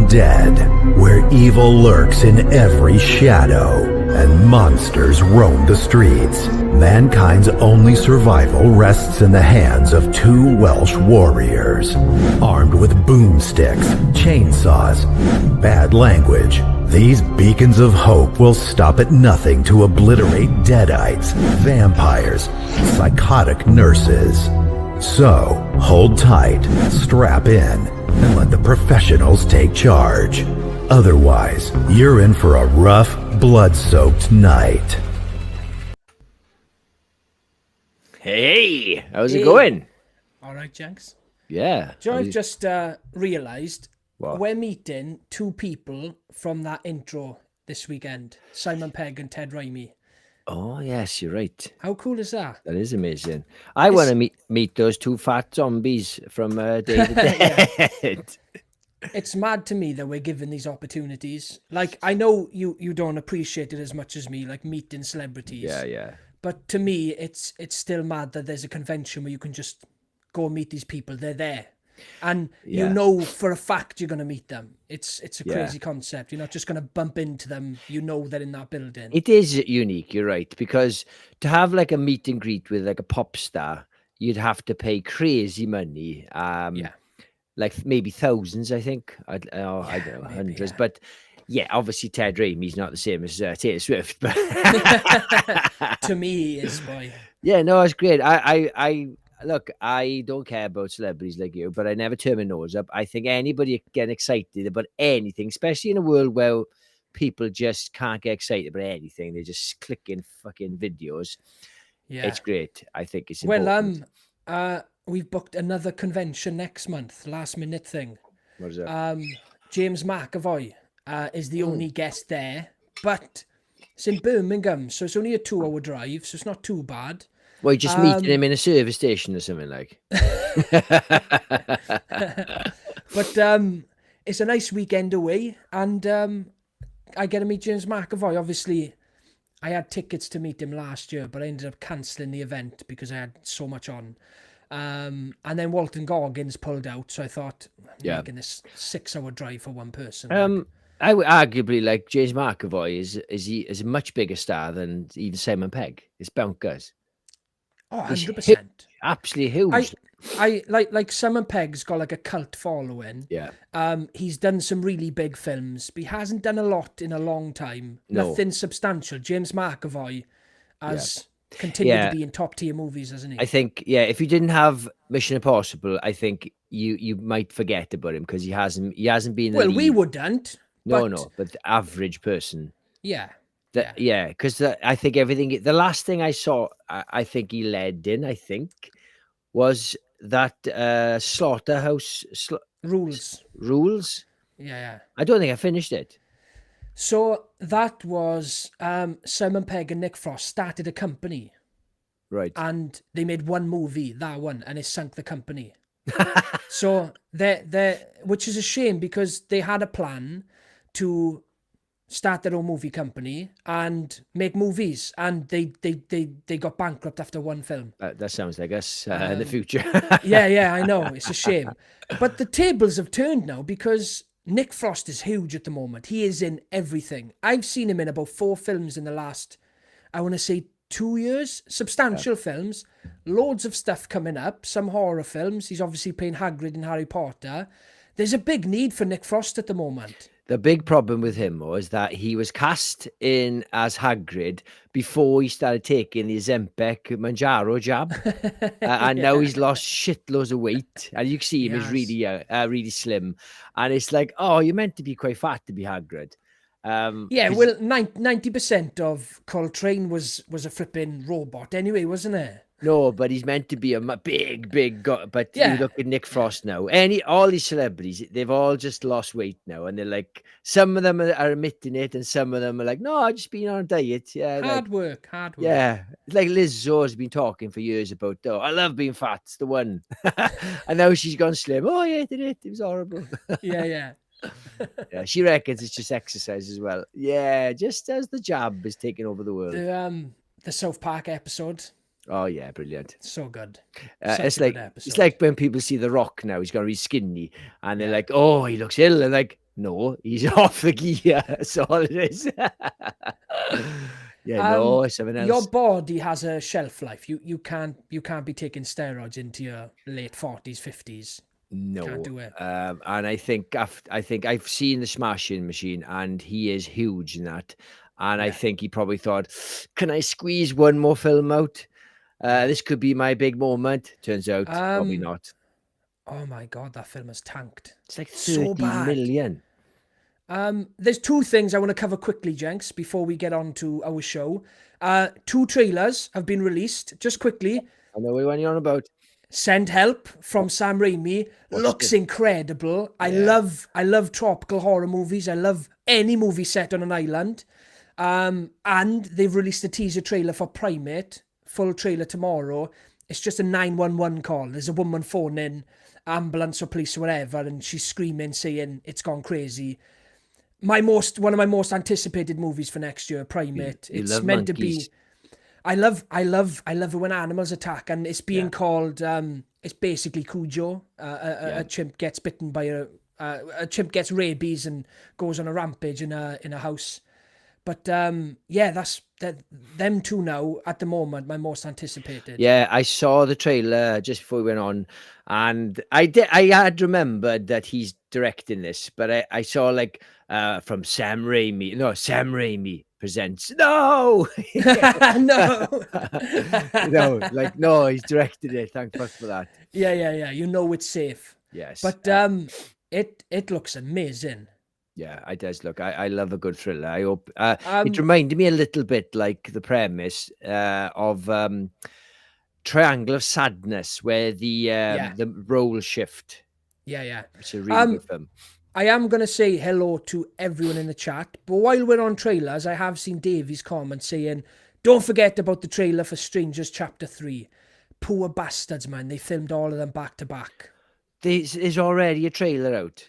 dead, where evil lurks in every shadow and monsters roam the streets. Mankind's only survival rests in the hands of two Welsh warriors, armed with boomsticks, chainsaws, bad language. These beacons of hope will stop at nothing to obliterate deadites, vampires, psychotic nurses. So, hold tight, strap in, and let the professionals take charge. Otherwise, you're in for a rough, blood-soaked night. Hey, how's it going? All right, Jenks. Yeah. Do you know, I've just realised What? we're meeting two people from that intro this weekend, Simon Pegg and Ted Raimi. Oh, yes, you're right. How cool is that? That is amazing. I want to meet those two fat zombies from Day of the Dead. It's mad to me that we're given these opportunities. Like, I know you don't appreciate it as much as me, like meeting celebrities. Yeah. But to me, it's still mad that there's a convention where you can just go meet these people. They're there. And you know for a fact you're going to meet them. It's a crazy concept. You're not just going to bump into them. You know they're in that building. It is unique, you're right, because to have like a meet and greet with like a pop star, you'd have to pay crazy money. Like maybe thousands, I think. I don't know, hundreds. But yeah, obviously Ted Raimi's not the same as Taylor Swift. But to me, he is, boy. Yeah, no, it's great. I look, I don't care about celebrities like you, but I never turn my nose up. I think anybody getting excited about anything, especially in a world where people just can't get excited about anything, they just click in fucking videos. Yeah, it's great. I think it's important. Well, we've booked another convention next month, last minute thing. What is that? James McAvoy is the only guest there, but it's in Birmingham, so it's only a 2-hour drive, so it's not too bad. Well, you just meeting him in a service station or something like. But it's a nice weekend away, and I get to meet James McAvoy. Obviously, I had tickets to meet him last year, but I ended up cancelling the event because I had so much on. And then Walton Goggins pulled out, so I thought, I'm making this 6-hour drive for one person. I would arguably like James McAvoy is a much bigger star than even Simon Pegg. It's bonkers. Oh, 100%. Absolutely huge. I like Simon Pegg's got like a cult following. Yeah. He's done some really big films, but he hasn't done a lot in a long time. No. Nothing substantial. James McAvoy has continued to be in top tier movies, hasn't he? I think, if you didn't have Mission Impossible, I think you might forget about him because he hasn't been. Well, we wouldn't. But the average person. Yeah. Because I think everything. The last thing I saw, I think he led in. I think was that Slaughterhouse Rules. Yeah. I don't think I finished it. So that was Simon Pegg and Nick Frost started a company, right? And they made one movie, that one, and it sunk the company. So they which is a shame because they had a plan to start their own movie company and make movies, and they got bankrupt after one film. That sounds like us in the future. yeah, I know, it's a shame, but the tables have turned now because Nick Frost is huge at the moment. He is in everything. I've seen him in about 4 films in the last, I want to say 2 years, substantial films, loads of stuff coming up, some horror films. He's obviously playing Hagrid in Harry Potter. There's a big need for Nick Frost at the moment. The big problem with him was that he was cast in as Hagrid before he started taking the Ozempic Manjaro jab. And now he's lost shitloads of weight. And you can see him is really slim. And it's like, oh, you're meant to be quite fat to be Hagrid. Well, 90% of Coltrane was a flipping robot anyway, wasn't it? No, but he's meant to be a big guy. But you look at Nick Frost now. All these celebrities, they've all just lost weight now, and they're like, some of them are admitting it, and some of them are like, no, I've just been on a diet. Yeah, hard work. Yeah, like Lizzo has been talking for years about, I love being fat. It's the one, and now she's gone slim. Oh yeah, did it? It was horrible. Yeah. Yeah, she reckons it's just exercise as well. Yeah, just as the jab is taking over the world. The South Park episode. Oh yeah, brilliant. So good. It's like when people see The Rock now, he's gonna be skinny, and they're like, oh, he looks ill. And like, No, he's off the gear. That's all it is. Yeah, no, it's something Your else. body has a shelf life. You can't be taking steroids into your late 40s, 50s. No, Can't do it. and I think I've seen the Smashing Machine, and he is huge in that. And I Yeah. think he probably thought, "Can I squeeze one more film out? This could be my big moment." Turns out, probably not. Oh my God, that film has tanked. It's like So 30 bad. million. There's two things I want to cover quickly, Jenks, before we get on to our show. Two trailers have been released. Just quickly, I know what you're on about. Send Help from Sam Raimi looks incredible. I love tropical horror movies. I love any movie set on an island. And they've released a teaser trailer for Primate. Full trailer tomorrow. It's just a 911 call. There's a woman phoning ambulance or police or whatever, and she's screaming, saying it's gone crazy. One of my most anticipated movies for next year, Primate. You It's love meant monkeys. to be. I love it when animals attack, and it's being called. It's basically Cujo. A chimp gets bitten by a chimp gets rabies and goes on a rampage in a house. But that's them two now at the moment. My most anticipated. Yeah, I saw the trailer just before we went on, and I had remembered that he's directing this, but I saw like from Sam Raimi. No, Sam Raimi presents. No, No. no, he's directed it. Thank fuck for that. Yeah. You know it's safe. Yes, But it looks amazing. yeah, it does look. I love a good thriller. I hope it reminded me a little bit like the premise of Triangle of Sadness, where the role shift. Yeah. It's a really good film. I am going to say hello to everyone in the chat, but while we're on trailers, I have seen Davies comment saying, don't forget about the trailer for Strangers Chapter 3. Poor bastards, man. They filmed all of them back to back. There's already a trailer out.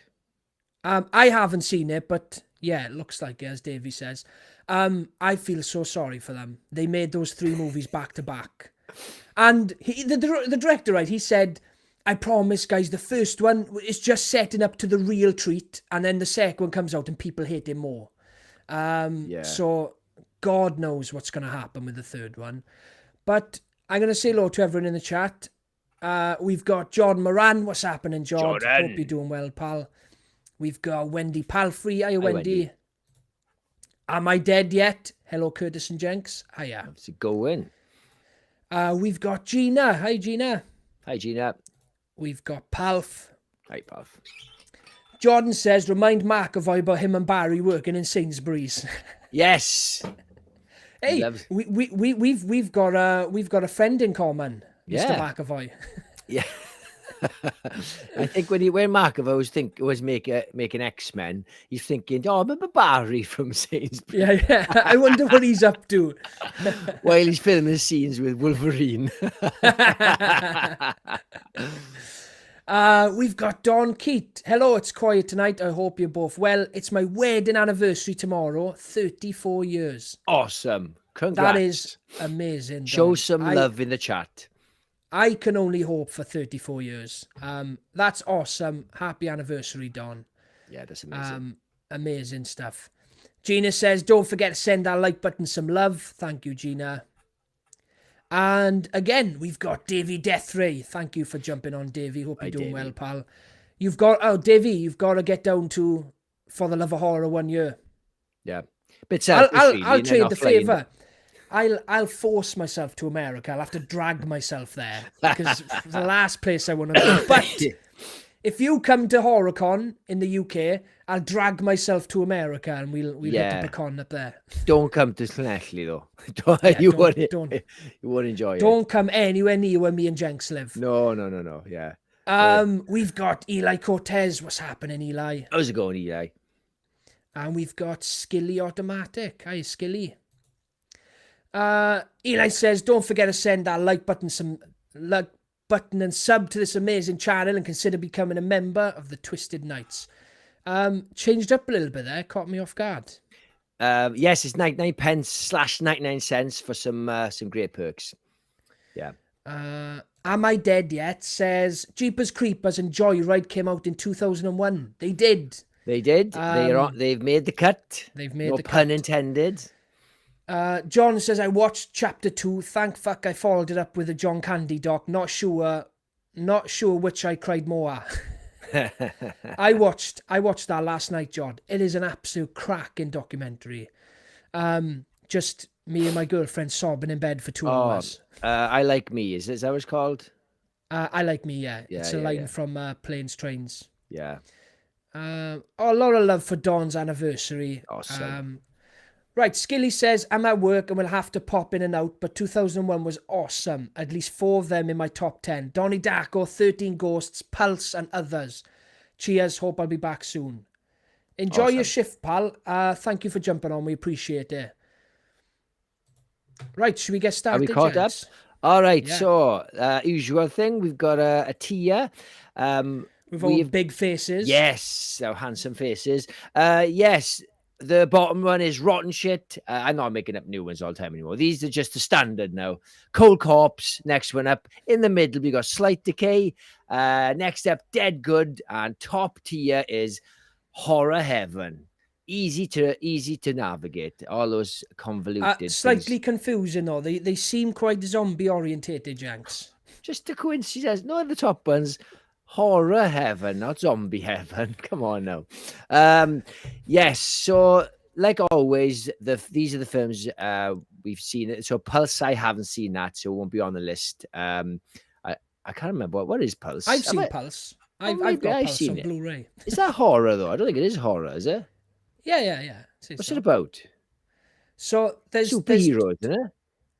I haven't seen it, but yeah, it looks like it, as Davies says. I feel so sorry for them. They made those 3 movies back to back. And the director, right, he said, I promise, guys, the first one is just setting up to the real treat, and then the second one comes out and people hate it more. So God knows what's going to happen with the third one. But I'm going to say hello to everyone in the chat. We've got John Moran. What's happening, John? Hope you're doing well, pal. We've got Wendy Palfrey. Hiya, Wendy. Am I dead yet? Hello, Curtis and Jenks. Hiya. How's it going? We've got Gina. Hi, Gina. Hi, Gina. We've got Palf. Hi, Palf. Jordan says, remind McAvoy about him and Barry working in Sainsbury's. Yes. Hey, we've got a friend in common, Mr. McAvoy. Yeah. I think when McAvoy was making X-Men, he's thinking, oh, remember Barry from Sainsbury's? Yeah. I wonder what he's up to. While he's filming scenes with Wolverine. We've got Don Keat. Hello, it's quiet tonight. I hope you're both well. It's my wedding anniversary tomorrow. 34 years. Awesome. Congrats. That is amazing. Show Don. some love in the chat. I can only hope for 34 years. That's awesome. Happy anniversary, Don. Yeah, that's amazing. Amazing stuff. Gina says, don't forget to send that like button some love. Thank you, Gina. And again, we've got Davy Deathray. Thank you for jumping on, Davy. Hope you're doing well, pal. You've got you've got to get down to For the Love of Horror 1 year. Yeah. Bit selfish, I'll trade the favour. I'll force myself to America. I'll have to drag myself there because it's the last place I want to go. But if you come to HorrorCon in the UK, I'll drag myself to America and we'll hit the con up there. Don't come to Llanelli though. You won't enjoy it. Don't come anywhere near where me and Jenks live. No. Yeah. We've got Eli Cortez. What's happening, Eli? How's it going, Eli? And we've got Skilly Automatic. Hi, Skilly. Eli says, don't forget to send that like button and sub to this amazing channel and consider becoming a member of the Twisted Knights. Changed up a little bit there, caught me off guard. Yes, it's 99 pence / 99 cents for some great perks. Yeah. Am I dead yet? Says Jeepers Creepers and Joyride came out in 2001. They did. They did. They've made the cut. They've made no the pun cut. intended. John says, I watched chapter 2. Thank fuck I followed it up with a John Candy doc. Not sure which I cried more at. I watched that last night, John. It is an absolute cracking documentary. Just me and my girlfriend sobbing in bed for 2 hours. I Like Me. Is that what it's called? I Like Me, yeah. It's a line from Planes, Trains. Yeah. A lot of love for Dawn's anniversary. Awesome. Right, Skilly says, I'm at work and will have to pop in and out, but 2001 was awesome. At least 4 of them in my top 10. Donnie Darko, 13 Ghosts, Pulse, and others. Cheers, hope I'll be back soon. Enjoy your shift, pal. Thank you for jumping on. We appreciate it. Right, should we get started? Are we caught up? All right, Yeah. so usual thing, we've got a tier. With all big faces. Yes, our handsome faces. Yes, the bottom one is rotten shit. I'm not making up new ones all the time anymore. These are just the standard now. Cold Corpse, next one up. In the middle, we got Slight Decay. Next up, Dead Good. And top tier is Horror Heaven. Easy to navigate. All those convoluted slightly things. confusing though. They seem quite zombie orientated, Jenks. Just a coincidence. No, the top ones. Horror Heaven, not Zombie Heaven. Come on now. Yes, so like always, these are the films we've seen. So Pulse, I haven't seen that, so it won't be on the list. I can't remember what is Pulse. I've seen Pulse. I've got Pulse on Blu-ray. Is that horror though? I don't think it is horror, is it? Yeah. What's it about? So there's superheroes, isn't it?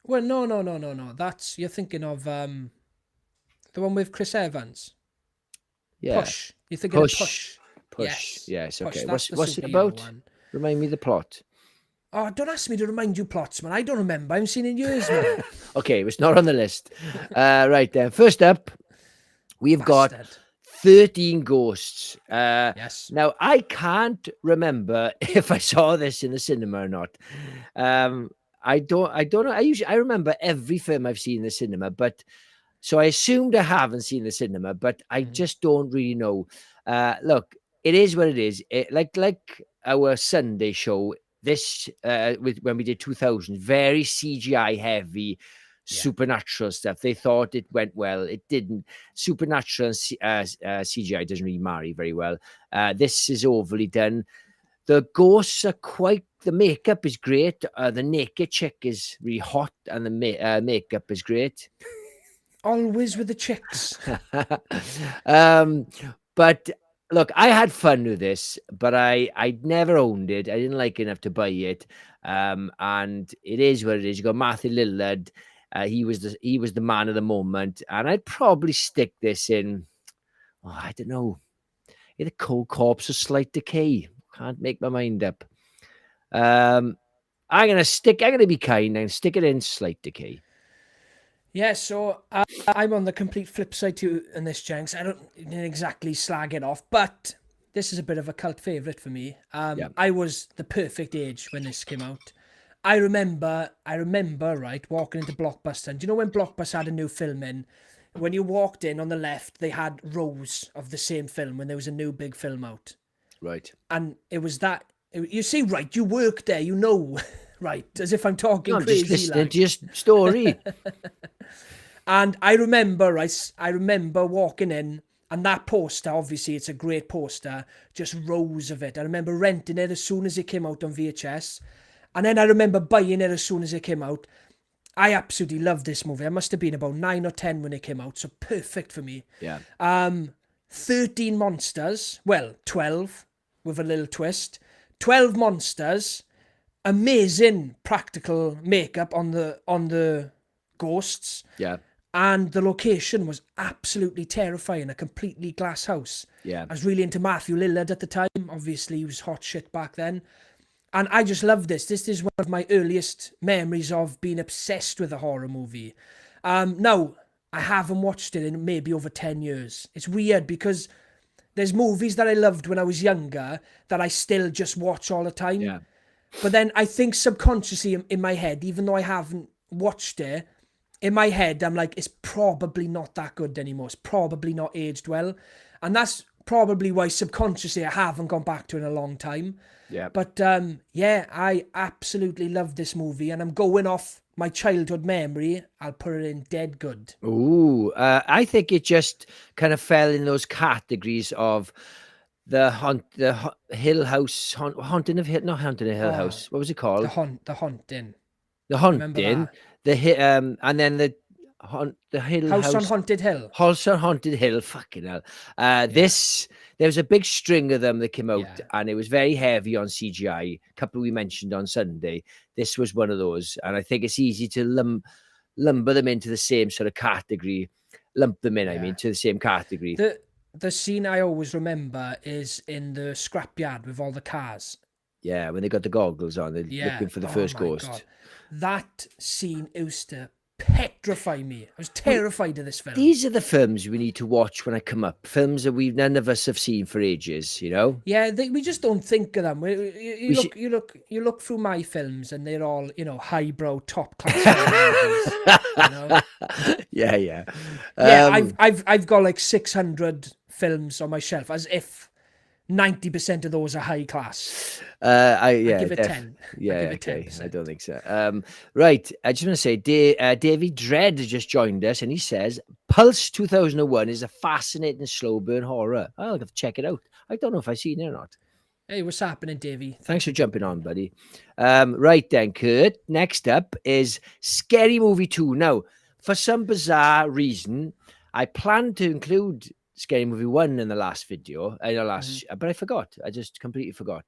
Well, no. That's you're thinking of the one with Chris Evans. Yeah. Push. You're thinking of Push. Yes. Okay. Push, What's it about? One. Remind me the plot. Oh, don't ask me to remind you plots, man. I don't remember. I haven't seen it in years, man. Okay, it's not on the list. Right then. First up, we've got 13 Ghosts. Yes. Now, I can't remember if I saw this in the cinema or not. I don't know. I remember every film I've seen in the cinema, but so I assumed I haven't seen the cinema, but I just don't really know. Look, it is what it is. Like our Sunday show, this when we did 2000, very CGI heavy, supernatural stuff. They thought it went well. It didn't. Supernatural and CGI doesn't really marry very well. This is overly done. The ghosts are the makeup is great. The naked chick is really hot, and the makeup is great. Always with the chicks. But look, I had fun with this, but I never owned it. I didn't like it enough to buy it. And it is what it is. You got Matthew Lillard. He was the man of the moment, and I'd probably stick this in. Oh, I don't know, either Cold Corpse or Slight Decay. Can't make my mind up. I'm gonna be kind and stick it in Slight Decay. Yeah, so I'm on the complete flip side to you in this, Jenks. I don't exactly slag it off, but this is a bit of a cult favourite for me. I was the perfect age when this came out. I remember, right, walking into Blockbuster. And do you know when Blockbuster had a new film in? When you walked in on the left, they had rows of the same film when there was a new big film out. Right. And it was that, you see, right, you work there, you know, right, as if I'm talking crazy. I'm just listening to your story. And I remember walking in, and that poster, obviously it's a great poster, just rows of it. I remember renting it as soon as it came out on VHS. And then I remember buying it as soon as it came out. I absolutely loved this movie. I must have been about 9 or 10 when it came out, so perfect for me. Yeah. 13 monsters, well, 12 with a little twist. 12 monsters, amazing practical makeup on the ghosts. Yeah. And the location was absolutely terrifying, a completely glass house. Yeah. I was really into Matthew Lillard at the time. Obviously, he was hot shit back then. And I just love this. This is one of my earliest memories of being obsessed with a horror movie. Now, I haven't watched it in maybe over 10 years. It's weird because there's movies that I loved when I was younger that I still just watch all the time. Yeah. But then I think subconsciously in my head, even though I haven't watched it, in my head, I'm like, it's probably not that good anymore. It's probably not aged well. And that's probably why subconsciously I haven't gone back to it in a long time. Yeah. But yeah, I absolutely love this movie, and I'm going off my childhood memory. I'll put it in dead good. Ooh, I think it just kind of fell in those categories of Hill House, haunting of Hill, not haunting of Hill Oh, House. What was it called? The Haunting. The Remember Haunting, that? and then the Hill House on House. Haunted Hill. House on Haunted Hill, fucking hell. There was a big string of them that came out, Yeah. and it was very heavy on CGI. A couple we mentioned on Sunday. This was one of those, and I think it's easy to lumber them into the same sort of category. Lump them in, I mean, to the same category. The scene I always remember is in the scrapyard with all the cars. Yeah, when they got the goggles on, they're looking for the first ghost. God. That scene used to petrify me. I was terrified of this film. These are the films we need to watch when I come up. Films that none of us have seen for ages, you know? Yeah, we just don't think of them. You look through my films, and they're all, you know, highbrow, top class movies. You know? Yeah, yeah. Yeah, I've got like 600 films on my shelf, as if 90% of those are high class. I give it 10. Yeah, give it okay. 10%. I don't think so. Right. I just want to say, David Dredd has just joined us, and he says Pulse 2001 is a fascinating slow burn horror. I'll have to check it out. I don't know if I've seen it or not. Hey, what's happening, Davey? Thanks for jumping on, buddy. Right then, Kurt. Next up is Scary Movie 2. Now, for some bizarre reason, I planned to include Scary Movie 1 in the last video, but I forgot. I just completely forgot.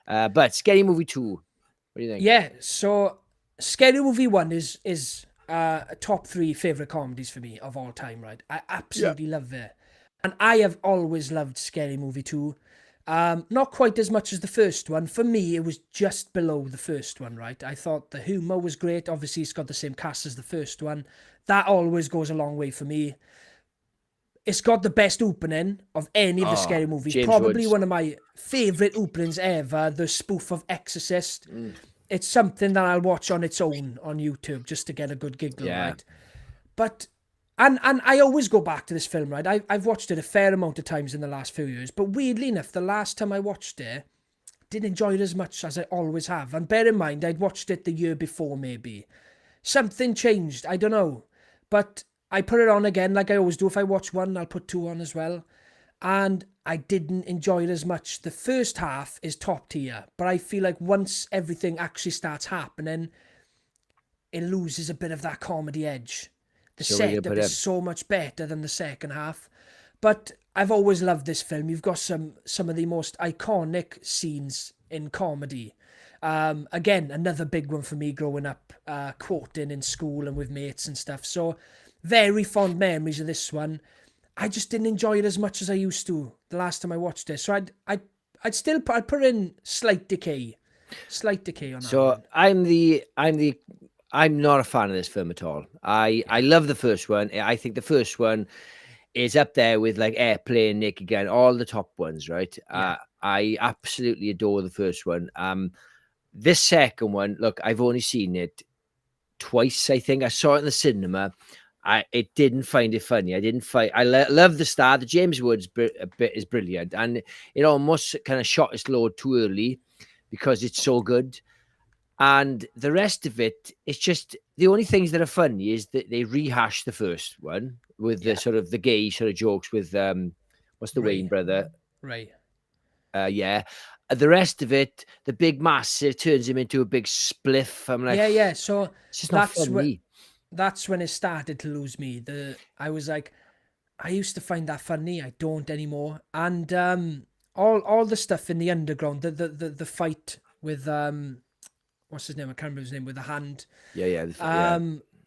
But Scary Movie 2, what do you think? Yeah, so Scary Movie 1 is top 3 favourite comedies for me of all time, right? I absolutely love it. And I have always loved Scary Movie 2. Not quite as much as the first one. For me, it was just below the first one, right? I thought the humour was great. Obviously, it's got the same cast as the first one. That always goes a long way for me. It's got the best opening of any of the Scary movies. James Probably Woods. one of my favourite openings ever, the spoof of Exorcist. It's something that I'll watch on its own on YouTube just to get a good giggle, right? But, and I always go back to this film, right? I've watched it a fair amount of times in the last few years, but weirdly enough, the last time I watched it, didn't enjoy it as much as I always have. And bear in mind, I'd watched it the year before, maybe. Something changed, I don't know. But I put it on again, like I always do. If I watch one, I'll put 2 on as well. And I didn't enjoy it as much. The first half is top tier, but I feel like once everything actually starts happening, it loses a bit of that comedy edge. The setup is so much better than the second half. But I've always loved this film. You've got some of the most iconic scenes in comedy. Again, another big one for me growing up, quoting in school and with mates and stuff. So very fond memories of this one. I just didn't enjoy it as much as I used to the last time I watched it. So I'd put in slight decay on that. So one. I'm not a fan of this film at all. I love the first one. I think the first one is up there with like Airplane, Naked Gun, all the top ones, right? Yeah. I absolutely adore the first one. This second one, look, I've only seen it twice. I think I saw it in the cinema. I didn't find it funny. I love the start. The James Woods bit is brilliant, and it almost kind of shot its load too early because it's so good. And the rest of it, it's just the only things that are funny is that they rehash the first one with the sort of the gay sort of jokes with what's the Wayne brother? Right. Yeah. The rest of it, the big massive turns him into a big spliff. I'm like, yeah. So it's just not funny. That's when it started to lose me. I was like, I used to find that funny. I don't anymore. And all the stuff in the underground, the fight with what's his name? I can't remember his name. With the hand. Yeah.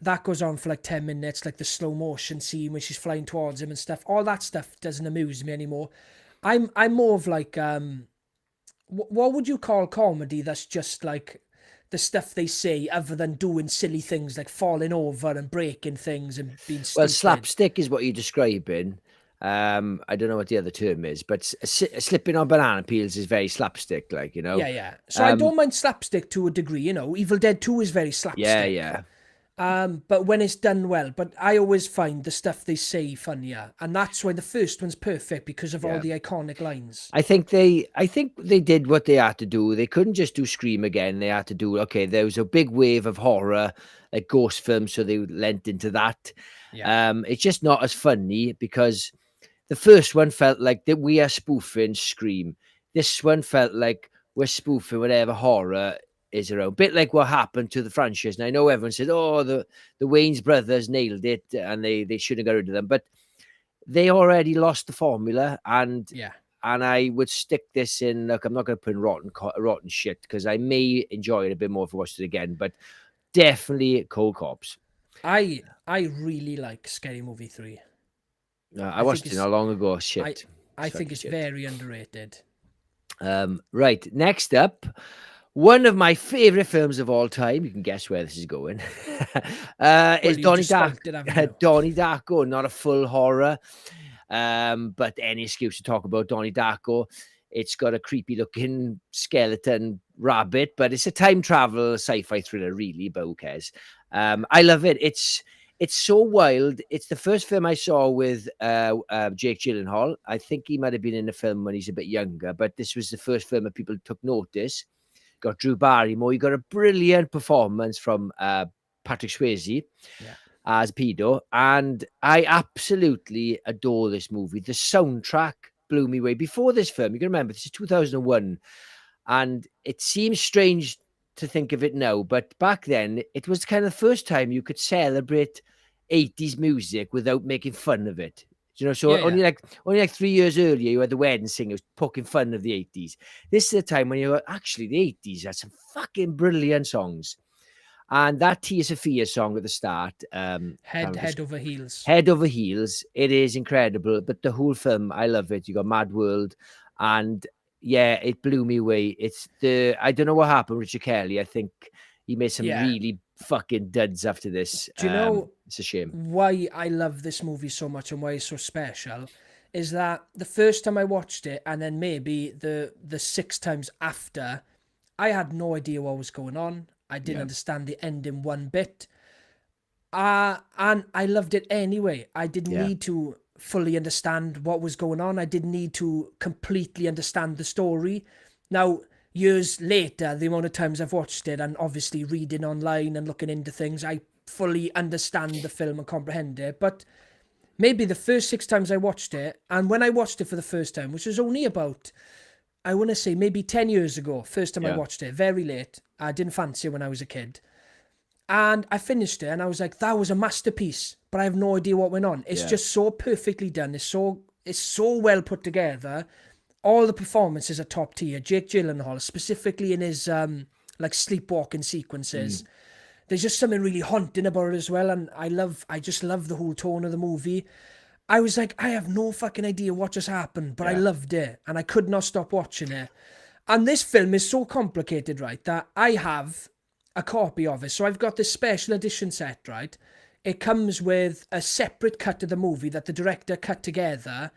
That goes on for like 10 minutes, like the slow motion scene when she's flying towards him and stuff. All that stuff doesn't amuse me anymore. I'm more of like what would you call comedy that's just like the stuff they say other than doing silly things like falling over and breaking things and being stupid? Well, slapstick is what you're describing. I don't know what the other term is, but slipping on banana peels is very slapstick, like, you know. Yeah. So I don't mind slapstick to a degree, you know. Evil Dead 2 is very slapstick. Yeah. But when it's done well, but I always find the stuff they say funnier, and that's why the first one's perfect because of all the iconic lines. I think they did what they had to do. They couldn't just do Scream again. They had to do, okay, there was a big wave of horror, like ghost films, so they lent into that. It's just not as funny because the first one felt like that we are spoofing Scream. This one felt like we're spoofing whatever horror is around. Bit like what happened to the franchise. And I know everyone said, oh, the Wayans brothers nailed it and they shouldn't have got rid of them. But they already lost the formula, and I would stick this in. Look, I'm not going to put in rotten shit because I may enjoy it a bit more if I watched it again. But definitely Cold Corpse. I really like Scary Movie 3. I watched it not long ago. Shit. I think it's very underrated. Right. Next up, one of my favorite films of all time. You can guess where this is going. Is Donnie Darko. Donnie Darko, not a full horror, but any excuse to talk about Donnie Darko. It's got a creepy looking skeleton rabbit, but it's a time travel sci-fi thriller, really. But who cares? I love it. It's so wild. It's the first film I saw with Jake Gyllenhaal. I think he might have been in the film when he's a bit younger, but this was the first film that people took notice. Got Drew Barrymore. You got a brilliant performance from Patrick Swayze as Pedo, and I absolutely adore this movie. The soundtrack blew me away. Before this film, you can remember this is 2001, and it seems strange to think of it now, but back then it was kind of the first time you could celebrate 80s music without making fun of it. You know, so only like 3 years earlier, you had the wedding singers poking fun of the 80s. This is a time when you're actually the 80s had some fucking brilliant songs. And that Tia Sophia song at the start, Head Over Heels. Head Over Heels. It is incredible. But the whole film, I love it. You got Mad World, and yeah, it blew me away. It's I don't know what happened, Richard Kelly. I think he made some really fucking duds after this. Do you know it's a shame why I love this movie so much and why it's so special? Is that the first time I watched it, and then maybe the 6 times after, I had no idea what was going on. I didn't understand the ending one bit. And I loved it anyway. I didn't need to fully understand what was going on. I didn't need to completely understand the story. Now, years later, the amount of times I've watched it, and obviously reading online and looking into things, I fully understand the film and comprehend it. But maybe the first 6 times I watched it, and when I watched it for the first time, which was only about, I want to say maybe 10 years ago, first time I watched it, very late. I didn't fancy it when I was a kid. And I finished it and I was like, that was a masterpiece, but I have no idea what went on. It's just so perfectly done. It's so well put together. All the performances are top tier. Jake Gyllenhaal, specifically in his like sleepwalking sequences. There's just something really haunting about it as well. And I just love the whole tone of the movie. I was like, I have no fucking idea what just happened, but I loved it. And I could not stop watching it. And this film is so complicated, right, that I have a copy of it. So I've got this special edition set, right? It comes with a separate cut of the movie that the director cut together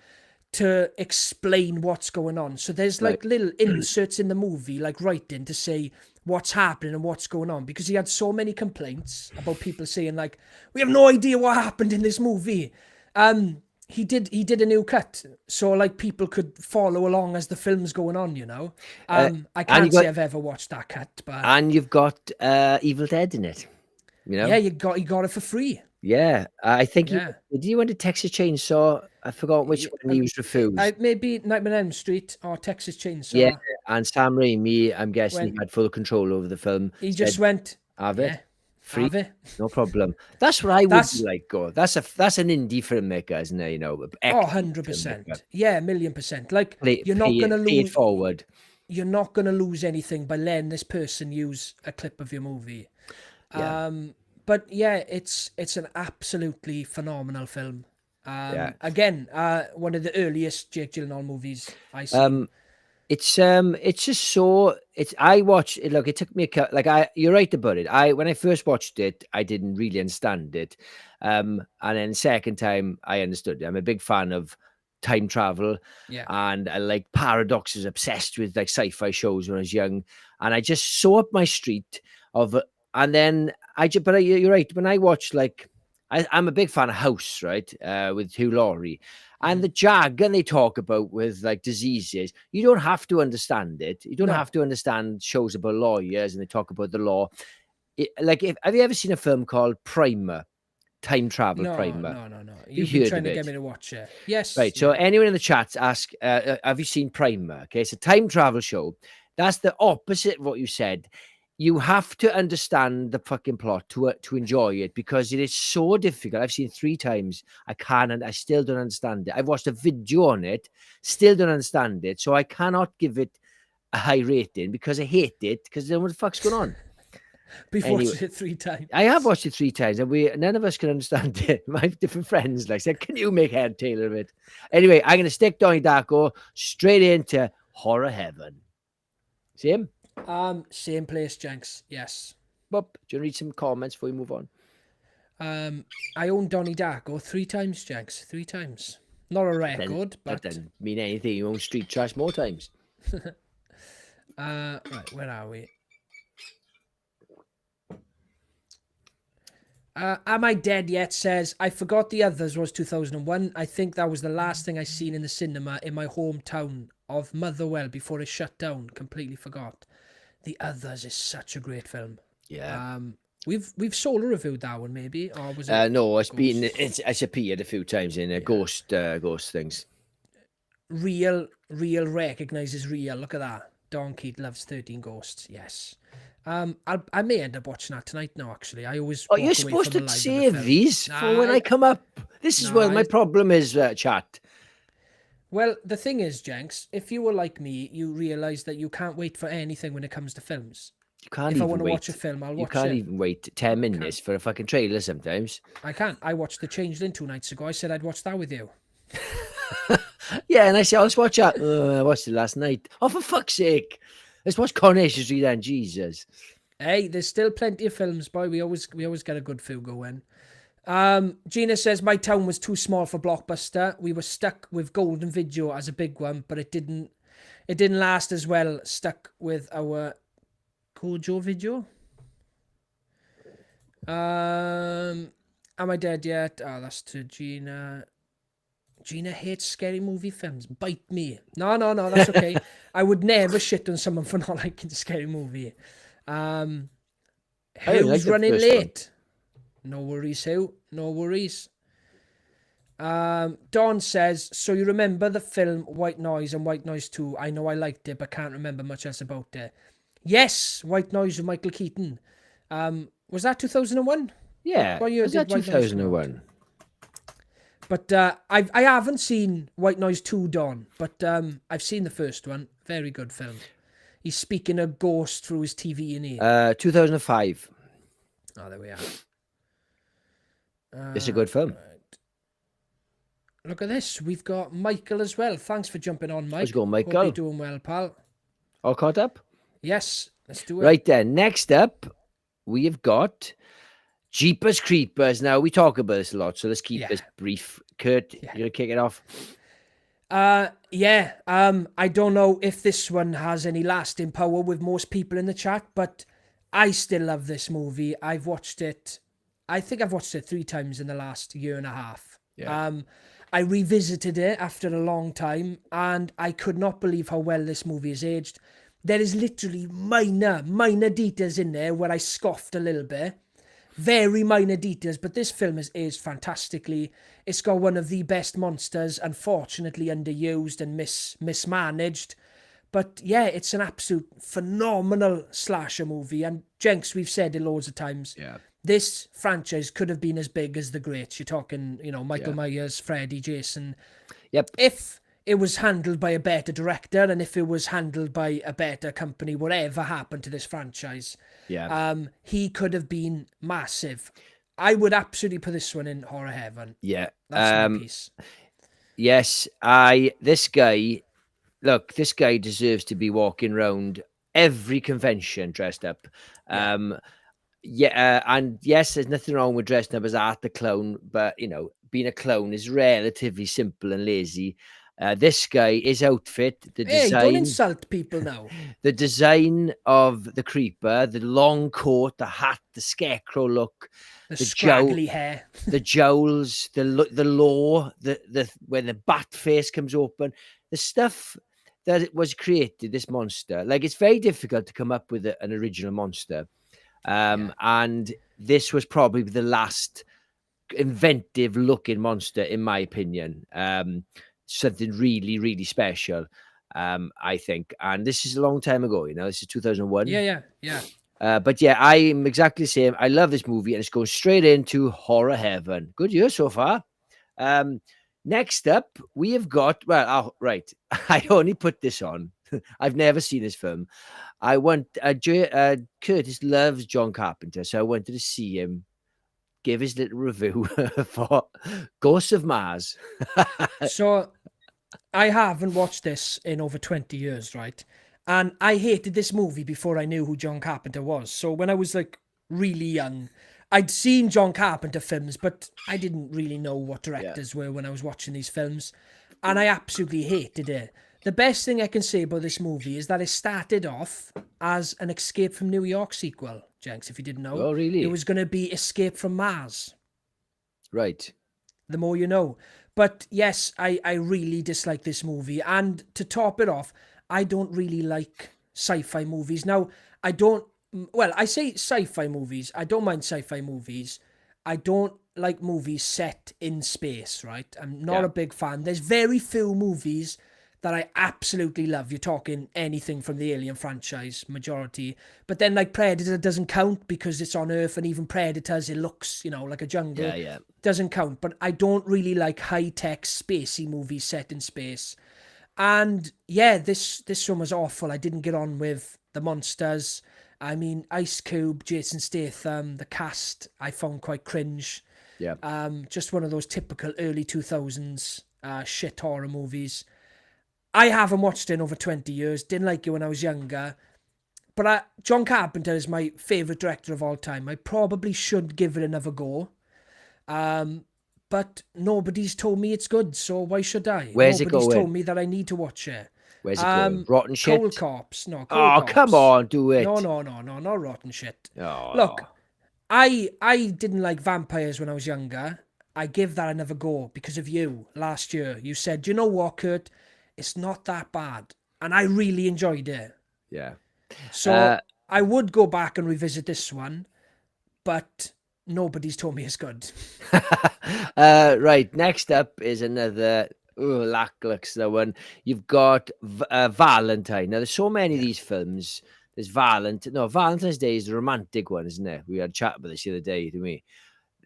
to explain what's going on. So there's like little inserts in the movie, like writing to say what's happening and what's going on, because he had so many complaints about people saying like, we have no idea what happened in this movie. He did a new cut, so like people could follow along as the film's going on, you know. I can't say I've ever watched that cut, but and you've got Evil Dead in it, you know. Yeah, you got it for free. Yeah, I think did you want to Texas Chainsaw? I forgot which one he was refused. Maybe Nightmare on Elm Street or Texas Chainsaw. Yeah, and Sam Raimi, I'm guessing he had full control over the film. He just went, have it. Free, have it. No problem. That's what I would like. Go. That's an indie filmmaker, isn't it? You know, 100%. Yeah, 1,000,000%. Like you're not gonna lose. Pay it forward. You're not gonna lose anything by letting this person use a clip of your movie. Yeah. But yeah, it's an absolutely phenomenal film. Again, one of the earliest Jake Gyllenhaal movies I see. It's just so I watched it. Look, it took me you're right about it. When I first watched it, I didn't really understand it. And then second time I understood it. I'm a big fan of time travel. Yeah. And I like paradoxes, obsessed with like sci-fi shows when I was young. And I just saw up my street and then you're right. When I watch, like, I'm a big fan of House, right? With Hugh Laurie. And the jargon they talk about with, like, diseases, you don't have to understand it. You don't No. have to understand shows about lawyers and they talk about the law. Have you ever seen a film called Primer? Time Travel No, Primer. no. You You've been heard trying of to get it? me to watch it. Yes. Right. So yeah. anyone in the chats ask, have you seen Primer? Okay, it's a time travel show. That's the opposite of what you said. You have to understand the fucking plot to enjoy it because it is so difficult. I've seen it 3 times. I still don't understand it. I've watched a video on it, still don't understand it. So I cannot give it a high rating because I hate it because I don't know what the fuck's going on. We've Anyway, watched it 3 times. I have watched it 3 times and none of us can understand it. My different friends like said, can you make head tail of it? Anyway, I'm gonna stick Donnie Darko straight into horror heaven. See him? Same place, Jenks. Yes. Boop. Do you read some comments before we move on? I own Donnie Darko 3 times, Jenks. 3 times. Not a record, That but doesn't mean anything. You own street trash more times. right, where are we? Am I Dead Yet says, I forgot The Others was 2001. I think that was the last thing I seen in the cinema in my hometown of Motherwell before it shut down. Completely forgot. The Others is such a great film. Yeah. We've solo reviewed that one, maybe, or was it? No, it's appeared a few times in ghost ghost things. Real recognizes real. Look at that. Don Keat loves 13 Ghosts. Yes. I may end up watching that tonight now, actually. I always Oh, you're walk away supposed from to the live save of the film. these for when I come up. This is where my problem is, chat. Well, the thing is, Jenks, if you were like me, you realise that you can't wait for anything when it comes to films. You can't If I even want to wait. watch a film, I'll watch You can't it. even wait 10 minutes for a fucking trailer sometimes. I can't. I watched The Changeling 2 nights ago. I said I'd watch that with you. Yeah, and I said, let's watch that. I watched it last night. Oh, for fuck's sake. Let's watch Coronation Street then, Jesus. Hey, there's still plenty of films, boy. We always get a good few going. Gina says, my town was too small for Blockbuster. We were stuck with Golden Video as a big one, but it didn't last as well. Stuck with our Kojo Video. Am I Dead Yet? Oh, that's to Gina. Gina hates scary movie films. Bite me. No, that's okay. I would never shit on someone for not liking a scary movie. Who's running late? No worries, Hugh. No worries. Don says, so you remember the film White Noise and White Noise 2? I know I liked it, but can't remember much else about it. Yes, White Noise with Michael Keaton. Was that 2001? Yeah, what year was that did White Noise come out? 2001? But I haven't seen White Noise 2, Don, but I've seen the first one. Very good film. He's speaking a ghost through his TV in here. 2005. Oh, there we are. It's a good film. Right. Look at this. We've got Michael as well. Thanks for jumping on, Mike. Let's go, Michael. Hope you're doing well, pal. All caught up? Yes, let's do it. Right then, next up, we have got Jeepers Creepers. Now, we talk about this a lot, so let's keep this brief. Kurt, you're going to kick it off? Yeah. I don't know if this one has any lasting power with most people in the chat, but I still love this movie. I've watched it. I think I've watched it 3 times in the last year and a half. Yeah. I revisited it after a long time, and I could not believe how well this movie is aged. There is literally minor details in there where I scoffed a little bit. Very minor details, but this film is aged fantastically. It's got one of the best monsters, unfortunately underused and mismanaged. But yeah, it's an absolute phenomenal slasher movie. And Jenks, we've said it loads of times. Yeah. This franchise could have been as big as the greats. You're talking, Michael Myers, Freddy, Jason. Yep. If it was handled by a better director and if it was handled by a better company, whatever happened to this franchise, he could have been massive. I would absolutely put this one in horror heaven. Yeah. That's my piece. Yes, this guy deserves to be walking around every convention dressed up. And yes, there's nothing wrong with dressing up as Art the Clown, but being a clown is relatively simple and lazy. This guy, his outfit, the Hey, don't design, insult people now. the design of the creeper, the long coat, the hat, the scarecrow look, The the scraggly hair. the jowls, the law, the when the bat face comes open, the stuff that it was created. This monster, like, it's very difficult to come up with an original monster, and this was probably the last inventive looking monster, in my opinion. Something really, really special, I think. And this is a long time ago, this is 2001. Yeah. But yeah, I'm exactly the same. I love this movie, and it's going straight into horror heaven. Good year so far. Next up, we have got, right. I only put this on. I've never seen this film. Curtis loves John Carpenter, so I wanted to see him give his little review for Ghosts of Mars. So I haven't watched this in over 20 years, right? And I hated this movie before I knew who John Carpenter was. So when I was like really young, I'd seen John Carpenter films, but I didn't really know what directors were when I was watching these films. And I absolutely hated it. The best thing I can say about this movie is that it started off as an Escape from New York sequel, Jenks, if you didn't know. Oh, really? It was going to be Escape from Mars. Right. The more you know. But yes, I really dislike this movie. And to top it off, I don't really like sci-fi movies. Now, I say sci-fi movies. I don't mind sci-fi movies. I don't like movies set in space, right? I'm not a big fan. There's very few movies that I absolutely love. You're talking anything from the Alien franchise, majority. But then like Predator doesn't count because it's on Earth, and even Predators, it looks, like a jungle. Yeah. Doesn't count. But I don't really like high-tech, spacey movies set in space. And yeah, this one was awful. I didn't get on with the monsters. I mean, Ice Cube, Jason Statham, the cast, I found quite cringe. Yeah. Just one of those typical early 2000s shit horror movies. I haven't watched it in over 20 years. Didn't like it when I was younger. But John Carpenter is my favourite director of all time. I probably should give it another go. But nobody's told me it's good, so why should I? Where's it Nobody's going? told me that I need to watch it. Where's it going? Rotten shit? Cold Corpse. No, Cold Corpse. Come on, do it. No, not rotten shit. Oh. Look, I didn't like vampires when I was younger. I give that another go because of you last year. You said, you know what, Kurt? It's not that bad. And I really enjoyed it. Yeah. So I would go back and revisit this one, but nobody's told me it's good. Right. Next up is another lackluster one. You've got Valentine. Now, there's so many of these films. There's Valentine's Day is the romantic one, isn't it? We had a chat about this the other day, didn't we?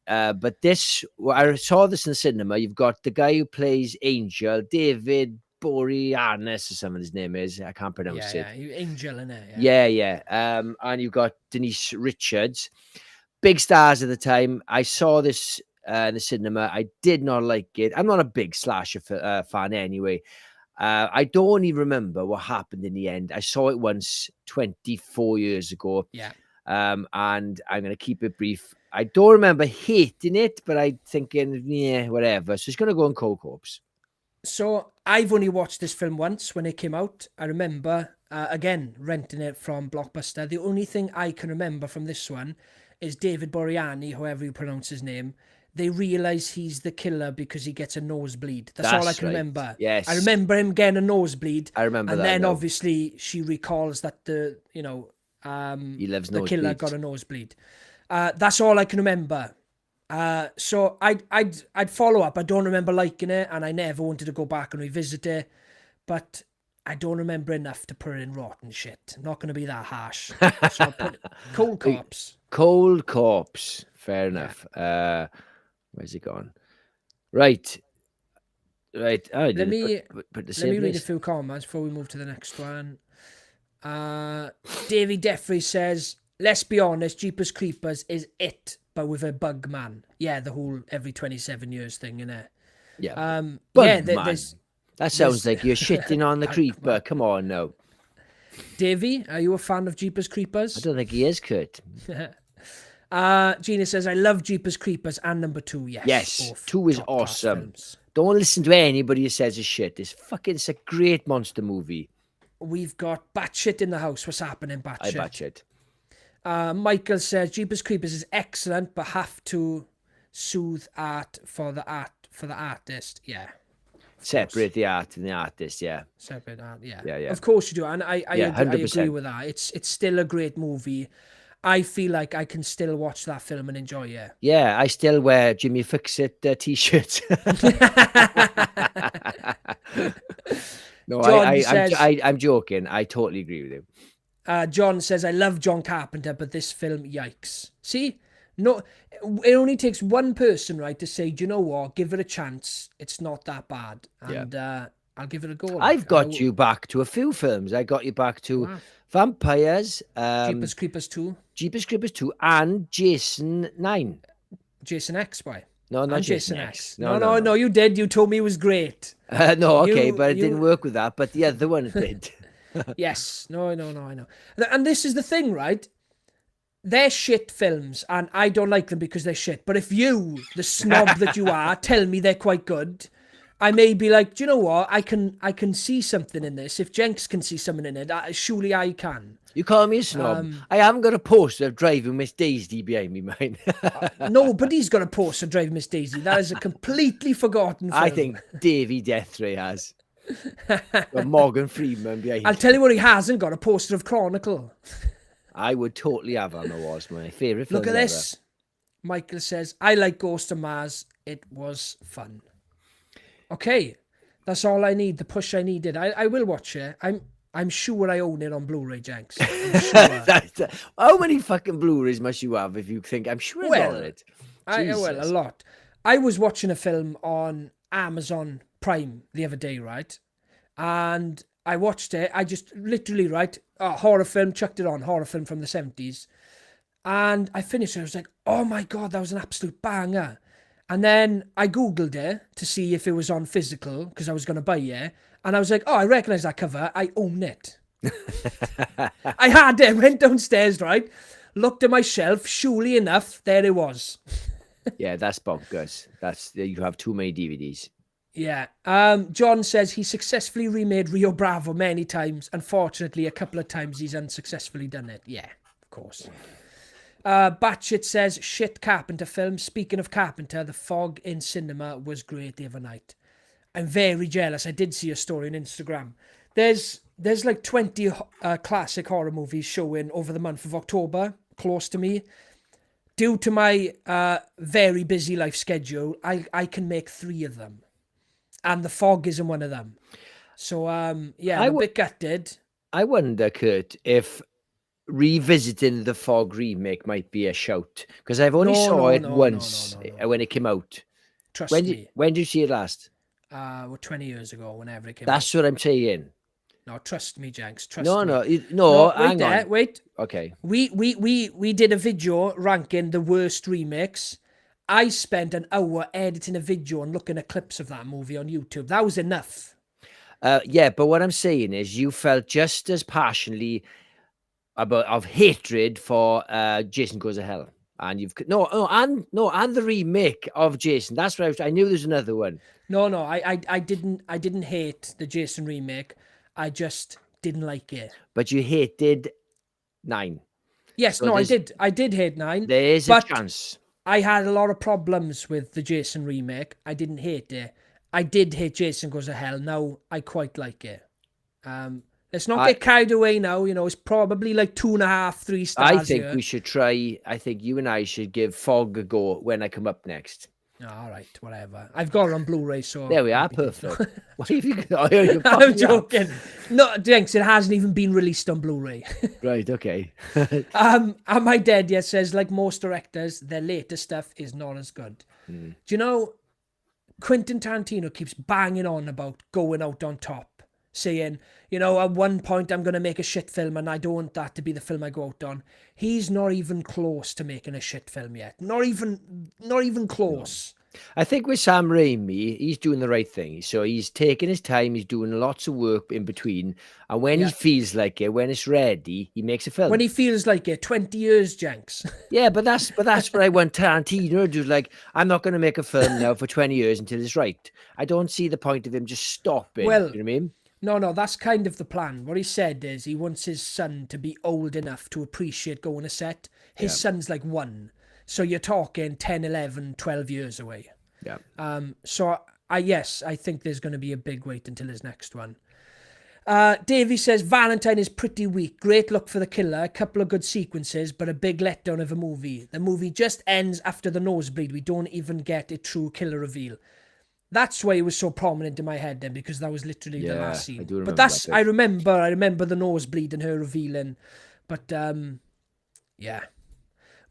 But I saw this in the cinema. You've got the guy who plays Angel, David Boreanaz, or something his name is. I can't pronounce it. Yeah, Angel in it. Yeah. And you've got Denise Richards. Big stars at the time. I saw this in the cinema. I did not like it. I'm not a big slasher fan anyway. I don't even remember what happened in the end. I saw it once 24 years ago. Yeah. And I'm going to keep it brief. I don't remember hating it, but I'm thinking, whatever. So it's going to go on Cold Corpse. So I've only watched this film once when it came out. I remember, again, renting it from Blockbuster. The only thing I can remember from this one is David Boreanaz, however you pronounce his name. They realise he's the killer because he gets a nosebleed. That's all I can remember. Yes. I remember him getting a nosebleed. I remember and that. And then though. obviously she recalls that he loves the killer got a nosebleed. That's all I can remember. So I'd follow up. I don't remember liking it, and I never wanted to go back and revisit it. But I don't remember enough to put it in rotten shit. I'm not going to be that harsh. So I'll put Cold Corpse. Cold Corpse. Fair enough. Where's it gone? Right. Oh, let me read a few comments before we move to the next one. Davey Jeffrey says, let's be honest, Jeepers Creepers is it, but with a bug man. Yeah, the whole every 27 years thing, innit? Yeah. That sounds like you're shitting on the creeper. Come on, no. Davey, are you a fan of Jeepers Creepers? I don't think he is, Kurt. Gina says, I love Jeepers Creepers and number 2. Yes. Yes, both 2 is top-class awesome. films. Don't listen to anybody who says it's shit. It's a great monster movie. We've got Batshit in the house. What's happening, I Batshit? Batshit. Michael says Jeepers Creepers is excellent, but have to soothe art for the artist. Yeah. Separate the art and the artist, yeah. Separate art, yeah. Yeah. Of course you do. And I Yeah, agree 100%. with that. It's still a great movie. I feel like I can still watch that film and enjoy it. Yeah, I still wear Jimmy Fix-It t-shirts. No, I'm joking. I totally agree with you. John says, I love John Carpenter, but this film, yikes. See? No, it only takes one person, right, to say, do you know what? Give it a chance. It's not that bad. And I'll give it a go. I've got you back to a few films. I got you back to Vampires, Jeepers Creepers 2. Jeepers Creepers 2, and Jason 9. Jason X, why? No, not and Jason X. No, you did. You told me it was great. No, okay, but it didn't work with that. But the other one it did. Yes. No, I know. And this is the thing, right? They're shit films, and I don't like them because they're shit. But if you, the snob that you are, tell me they're quite good, I may be like, do you know what? I can see something in this. If Jenks can see something in it, surely I can. You call me a snob. I haven't got a poster of Driving Miss Daisy behind me, mine. Nobody's got a poster of Driving Miss Daisy. That is a completely forgotten film. I think Davy Deathray has. Got Morgan Freeman behind. I'll tell you what he hasn't got, a poster of Chronicle. I would totally have on. It was my favourite film. Look at this. Michael says, I like Ghost of Mars. It was fun. Okay. That's all I need. The push I needed. I will watch it. I'm sure I own it on Blu-ray, Jenks. I'm sure. How many fucking Blu-rays must you have if you think I'm sure I own it? Well, a lot. I was watching a film on Amazon Prime the other day, right? And I watched it. I just literally, right, a horror film, chucked it on, horror film from the 70s. And I finished it. I was like, oh my God, that was an absolute banger. And then I Googled it to see if it was on physical because I was going to buy it. And I was like, oh, I recognize that cover. I own it. I had it. I went downstairs, right? Looked at my shelf. Surely enough, there it was. Yeah, that's bonkers. You have too many DVDs. Yeah. John says he successfully remade Rio Bravo many times. Unfortunately, a couple of times he's unsuccessfully done it. Yeah, of course. Batshit says, shit Carpenter film. Speaking of Carpenter, The Fog in cinema was great the other night. I'm very jealous. I did see a story on Instagram. There's like 20 classic horror movies showing over the month of October, close to me. Due to my very busy life schedule, I can make 3 of them. And The Fog isn't one of them. So, yeah, I'm a bit gutted. I wonder, Kurt, if revisiting the Fog remake might be a shout. Because I've only saw it once when it came out. Trust me. When did you see it last? 20 years ago, whenever it came out. That's what I'm saying. No, trust me, Jenks. Trust me. No, hang on. Wait. Okay. We did a video ranking the worst remakes. I spent an hour editing a video and looking at clips of that movie on YouTube. That was enough. Yeah, but what I'm saying is you felt just as passionately of hatred for Jason Goes to Hell. And you've and the remake of Jason. That's what I knew there's another one. No, I didn't hate the Jason remake. I just didn't like it. But you hated 9. Yes, so I did hate 9. There is a chance. I had a lot of problems with the Jason remake. I didn't hate it. I did hate Jason Goes to Hell. Now I quite like it. Let's not get carried away now. You know, it's probably like 2.5, 3 stars. I think we should try. I think you and I should give Fog a go when I come up next. Oh, all right, whatever. I've got it on Blu-ray, so there we are. Perfect. What have you got? I'm joking. No, Jenks, it hasn't even been released on Blu-ray. Right. Okay. And my dad says, like most directors, their latest stuff is not as good. Do you know, Quentin Tarantino keeps banging on about going out on top, saying, you know, at one point I'm going to make a shit film and I don't want that to be the film I go out on. He's not even close to making a shit film yet. Not even close. I think with Sam Raimi, he's doing the right thing. So he's taking his time. He's doing lots of work in between. And when he feels like it, when it's ready, he makes a film. When he feels like it, 20 years, Jenks. Yeah, but that's what I want Tarantino to do. Like, I'm not going to make a film now for 20 years until it's right. I don't see the point of him just stopping. Well, you know what I mean? No, that's kind of the plan. What he said is he wants his son to be old enough to appreciate going to set. His son's like 1. So you're talking 10, 11, 12 years away. Yeah. So I think there's going to be a big wait until his next one. Davies says Valentine is pretty weak. Great look for the killer. A couple of good sequences, but a big letdown of a movie. The movie just ends after the nosebleed. We don't even get a true killer reveal. That's why it was so prominent in my head then, because that was literally the last scene. But that's I remember the nosebleed and her revealing. But yeah.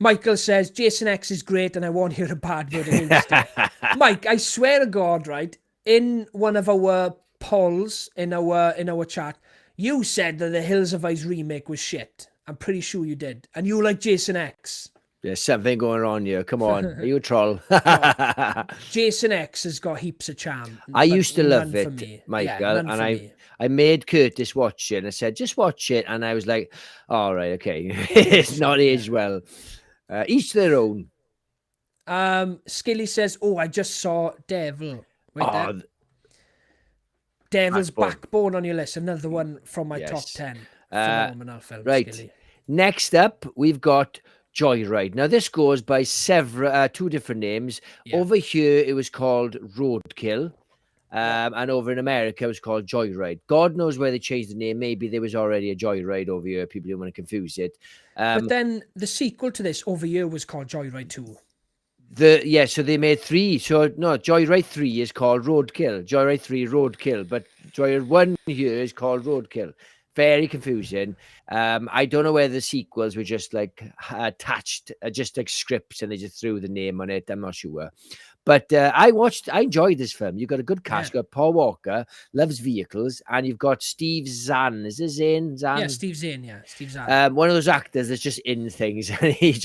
Michael says Jason X is great and I won't hear a bad word against it. Mike, I swear to God, right, in one of our polls in our chat, you said that the Hills of Ice remake was shit. I'm pretty sure you did. And you like Jason X. There's something going on here. Come on. Are you a troll? No. Jason X has got heaps of charm. I used to love it, Michael. And I made Curtis watch it. And I said, just watch it. And I was like, all right, okay. It's not aged well. Each their own. Skilly says, I just saw Devil. Wait there. Devil's Backbone on your list. Another one from my top 10. Phenomenal film, right. Skilly. Next up, we've got Joyride. Now, this goes by two different names. Yeah. Over here, it was called Roadkill. And over in America, it was called Joyride. God knows where they changed the name. Maybe there was already a Joyride over here. People didn't want to confuse it. But then the sequel to this over here was called Joyride 2. So they made 3. So no, Joyride 3 is called Roadkill. Joyride 3, Roadkill. But Joyride 1 here is called Roadkill. Very confusing. I don't know whether the sequels were just like attached, just like scripts, and they just threw the name on it. I'm not sure. But I enjoyed this film. You've got a good cast. You've got Paul Walker, loves vehicles, and you've got Steve Zahn. Is it Zahn? Yeah, Steve Zahn. Yeah, Steve Zahn. One of those actors that's just in things. And he's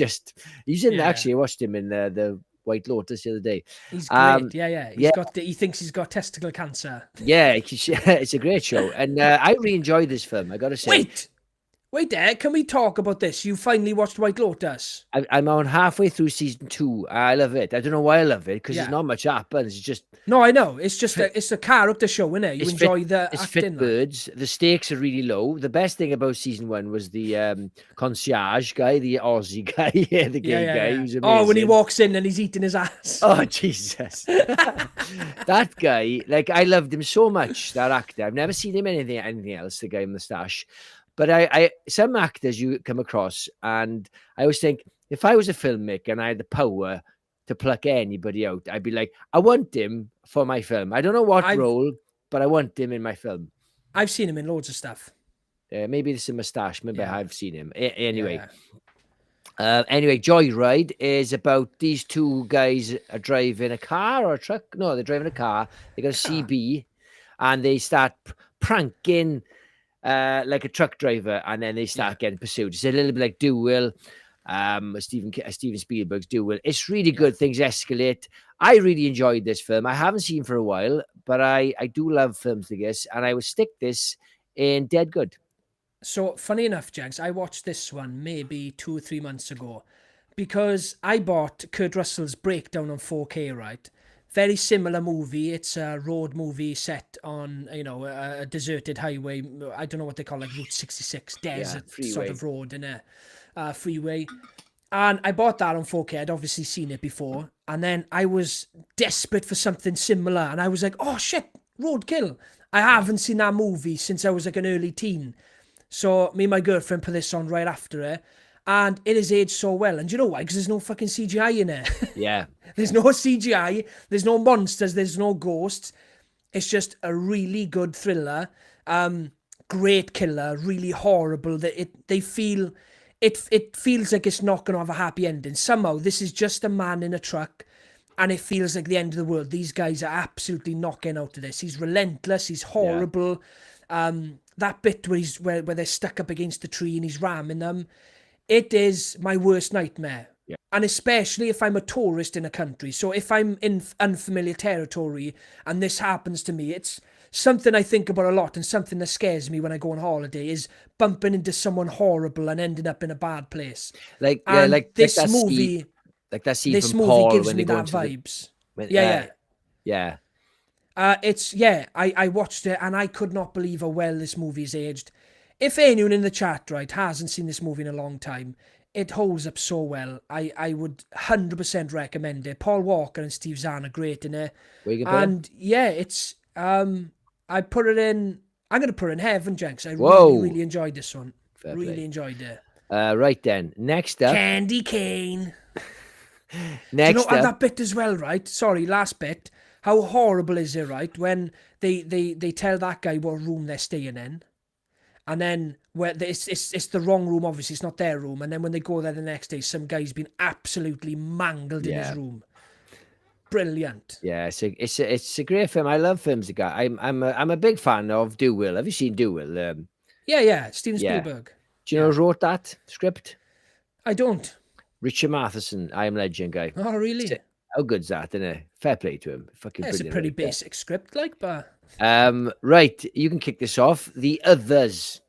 in. Actually, I watched him in the White Lotus the other day. He's great. He thinks he's got testicle cancer. Yeah, it's a great show, and I really enjoyed this film. I got to say. Wait there, can we talk about this? You finally watched White Lotus. I'm on halfway through season 2. I love it. I don't know why I love it, because there's not much happens. It's just... No, I know. It's just it's a character show, isn't it? You enjoy the acting. It's fit birds. The stakes are really low. The best thing about season 1 was the concierge guy, the Aussie guy, the gay guy. Who's amazing. When he walks in and he's eating his ass. Oh, Jesus. That guy, like, I loved him so much, that actor. I've never seen him in anything else, the guy with the moustache. But I some actors you come across, and I always think, if I was a filmmaker and I had the power to pluck anybody out, I'd be like, I want him for my film. I don't know what role, but I want him in my film. I've seen him in loads of stuff. Maybe it's a moustache. Maybe I've seen him. Anyway. Joyride is about these two guys are driving a car or a truck. No, they're driving a car. They got a CB, and they start pranking like a truck driver, and then they start getting pursued. It's a little bit like Duel, Steven Spielberg's Duel. It's really good. Things escalate. I really enjoyed this film. I haven't seen for a while, but I do love films like this, and I would stick this in dead good. So, funny enough, Jenks, I watched this one maybe 2 or 3 months ago, because I bought Kurt Russell's Breakdown on 4K, right? Very similar movie. It's a road movie set on, a deserted highway. I don't know what they call it, like Route 66, desert sort of road in a freeway. And I bought that on 4K. I'd obviously seen it before. And then I was desperate for something similar. And I was like, oh shit, Roadkill. I haven't seen that movie since I was like an early teen. So me and my girlfriend put this on right after it. And it has aged so well. And do you know why? Because there's no fucking CGI in it. Yeah. There's no CGI. There's no monsters. There's no ghosts. It's just a really good thriller. Great killer. Really horrible. It feels like it's not going to have a happy ending. Somehow, this is just a man in a truck. And it feels like the end of the world. These guys are absolutely not getting out of this. He's relentless. He's horrible. Yeah. That bit where they're stuck up against the tree and he's ramming them. It is my worst nightmare. Yeah. And especially if I'm a tourist in a country. So if I'm in unfamiliar territory and this happens to me, it's something I think about a lot, and something that scares me when I go on holiday is bumping into someone horrible and ending up in a bad place. Like And like this movie, like that scene this from movie Paul gives when me they go that into the vibes. when, Yeah. yeah. I watched it and I could not believe how well this movie's aged. If anyone in the chat, right, hasn't seen this movie in a long time, it holds up so well. I would 100% recommend it. Paul Walker and Steve Zahn are great in it. Where you gonna put it? And yeah, it's I put it in. I'm gonna put it in heaven, Jenks. I Whoa. really enjoyed this one. Fair Really play. enjoyed it. Right then. Next up. Candy cane. Do you Next know up. that bit as well, right? Sorry, last bit. How horrible is it, right? When they tell that guy what room they're staying in, and then where it's the wrong room. Obviously, it's not their room. And then when they go there the next day, some guy's been absolutely mangled in his room. Brilliant. Yeah, it's a great film. I love films. I'm a big fan of Do Will. Have you seen Do Will? Yeah. Steven Spielberg. Do you know who wrote that script? I don't. Richard Matheson, I Am Legend guy. Oh, really? How good's that, isn't it? Fair play to him. Fucking It's a brilliant. pretty right there. basic script, like, but Right, you can kick this off. The Others.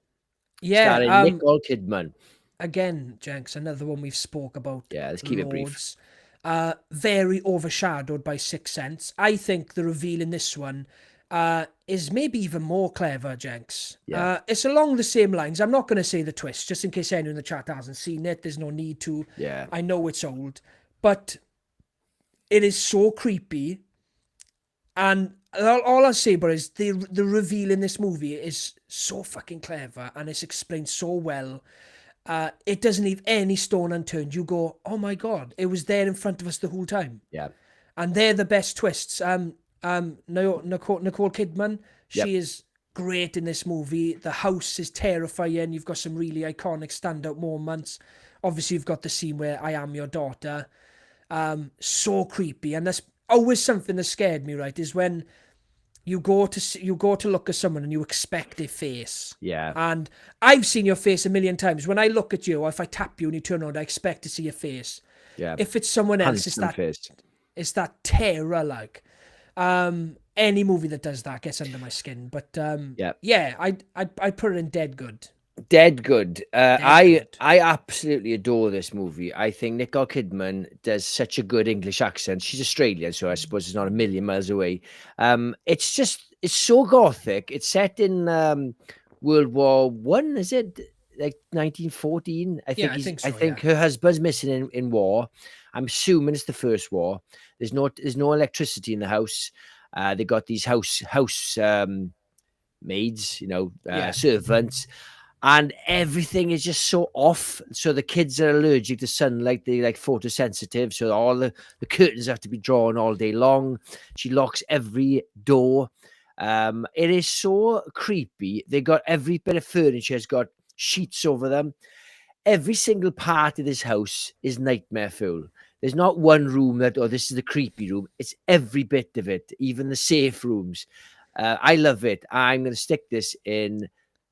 yeah. Starring Nicole Kidman. Again, Jenks, another one we've spoke about. Yeah, let's keep it brief. Very overshadowed by Sixth Sense. I think the reveal in this one is maybe even more clever, Jenks. Yeah. It's along the same lines. I'm not going to say the twist, just in case anyone in the chat hasn't seen it. There's no need to. Yeah. I know it's old, but it is so creepy. And all I'll say about it is the reveal in this movie is so fucking clever, and it's explained so well. It doesn't leave any stone unturned. You go, oh my God, it was there in front of us the whole time. Yeah. And they're the best twists. Nicole Kidman, she is great in this movie. The house is terrifying. You've got some really iconic standout moments. Obviously, you've got the scene where I am your daughter. So creepy. And that's always something that scared me, right, is when you go to look at someone and you expect their face. Yeah. And I've seen your face a million times. When I look at you, or if I tap you and you turn around, I expect to see your face. Yeah. If it's someone else, it's that terror, like. Any movie that does that gets under my skin. But I put it in dead good. Dead good. Good. I absolutely adore this movie. I think Nicole Kidman does such a good English accent. She's Australian, so I suppose it's not a million miles away. It's so gothic. It's set in World War One, is it? Like 1914? I think so, I think her husband's missing in war. I'm assuming it's the first war. There's no electricity in the house. They got these house maids, servants. And everything is just so off. So the kids are allergic to sunlight. They're like photosensitive. So all the curtains have to be drawn all day long. She locks every door. It is so creepy. They got every bit of furniture has got sheets over them. Every single part of this house is nightmare full. There's not one room that, this is the creepy room. It's every bit of it, even the safe rooms. I love it. I'm going to stick this in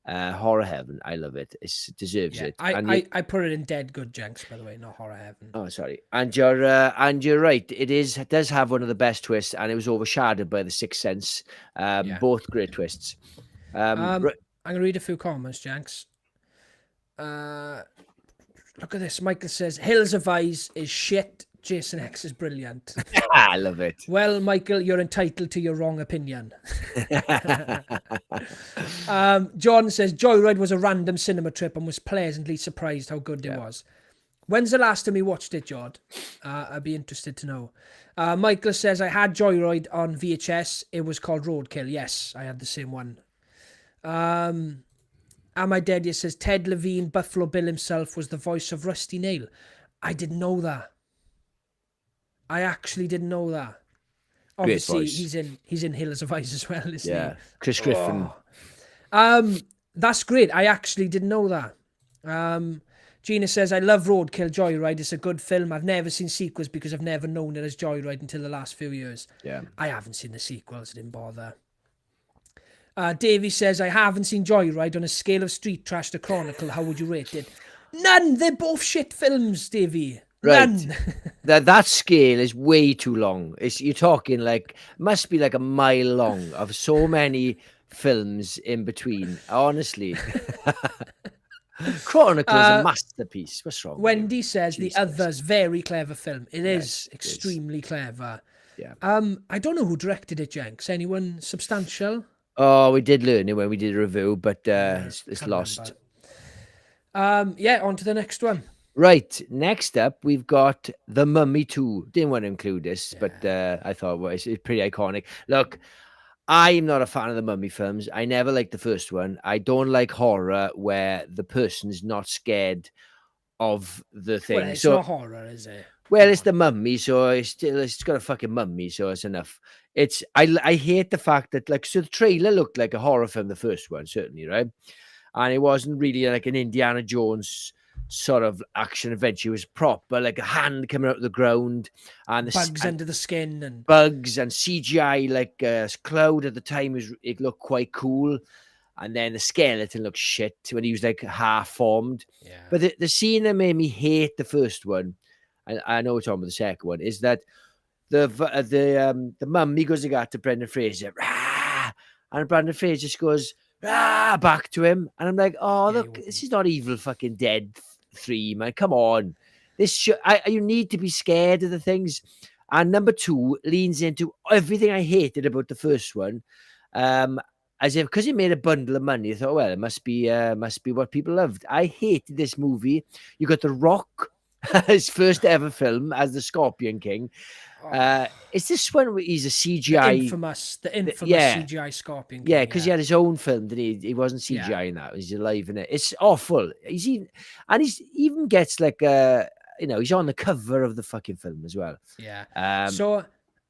horror heaven. I love it. It deserves it. I put it in dead good, Jenks, by the way, not horror heaven. Oh, sorry. And you're right. It does have one of the best twists, and it was overshadowed by the Sixth Sense. Both great twists. I'm gonna read a few comments, Jenks. Look at this. Michael says Hills of Eyes is shit. Jason X is brilliant. I love it. Well, Michael, you're entitled to your wrong opinion. John says Joyride was a random cinema trip and was pleasantly surprised how good it was. When's the last time you watched it, Jod? I'd be interested to know. Michael says I had Joyride on VHS. It was called Roadkill. Yes, I had the same one. Am I Dead? Yes, says Ted Levine, Buffalo Bill himself, was the voice of Rusty Nail. I didn't know that. I actually didn't know that. Obviously, he's in Hills of Ice as well, isn't he? Yeah, Chris Griffin. That's great. I actually didn't know that. Gina says, I love Roadkill Joyride. It's a good film. I've never seen sequels because I've never known it as Joyride until the last few years. Yeah. I haven't seen the sequels. I didn't bother. Davies says, I haven't seen Joyride. On a scale of Street Trash to Chronicle, how would you rate it? None. They're both shit films, Davey. Right. None. That scale is way too long. You're talking like, must be like a mile long of so many films in between. Honestly. Chronicle's a masterpiece. What's wrong with you? Wendy says The Jesus. Others, very clever film. It is Yes, it is. extremely clever. Yeah. I don't know who directed it, Jenks. Anyone substantial? Oh, we did learn it when we did a review, but it's Can't lost. remember. Yeah, on to the next one. Right. Next up, we've got The Mummy 2. Didn't want to include this, but I thought, well, it's pretty iconic. Look, I'm not a fan of the Mummy films. I never liked the first one. I don't like horror where the person's not scared of the thing. Well, it's not horror, is it? Well, it's the mummy, so it's got a fucking mummy, so it's enough. I hate the fact that, like, so the trailer looked like a horror film, the first one, certainly, right? And it wasn't really like an Indiana Jones sort of action adventure. It was proper, like a hand coming out of the ground and Bugs under the skin and bugs and CGI, like Cloud at the time it looked quite cool. And then the skeleton looked shit when he was like half formed. yeah. But the scene that made me hate the first one, and I know we're talking about the second one, is that the mummy goes to Brendan Fraser, "Rah!" and Brendan Fraser just goes, "Rah!" back to him, and I'm like, oh, Yeah, look, this is not Evil fucking Dead 3, man. Come on, you need to be scared of the things. And number 2 leans into everything I hated about the first one, as if because he made a bundle of money, I thought, well, it must be what people loved. I hated this movie. You got The Rock, his first ever film as the Scorpion King. Is this one where he's a CGI? The infamous CGI Scorpion King. Yeah, because he had his own film, didn't he? He wasn't CGI in that. He's alive in it. It's awful. He's even gets like he's on the cover of the fucking film as well. Yeah. So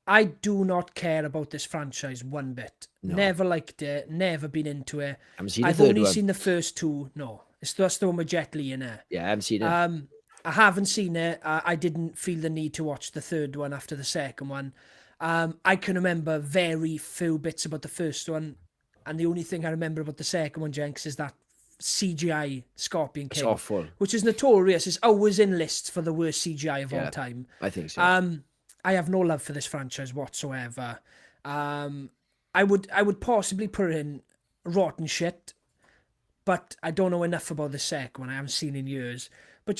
I do not care about this franchise one bit. No. Never liked it. Never been into it. I've only seen the first 2. No, it's just the one with Jet Li in it. Yeah, I haven't seen it. I haven't seen it. I didn't feel the need to watch the third one after the second one. I can remember very few bits about the first one, and the only thing I remember about the second one, Jenks, is that CGI Scorpion King. It's awful. Which is notorious. It's always in lists for the worst CGI of all time. I think so. I have no love for this franchise whatsoever. I would possibly put in Rotten Shit, but I don't know enough about the second one. I haven't seen in years. But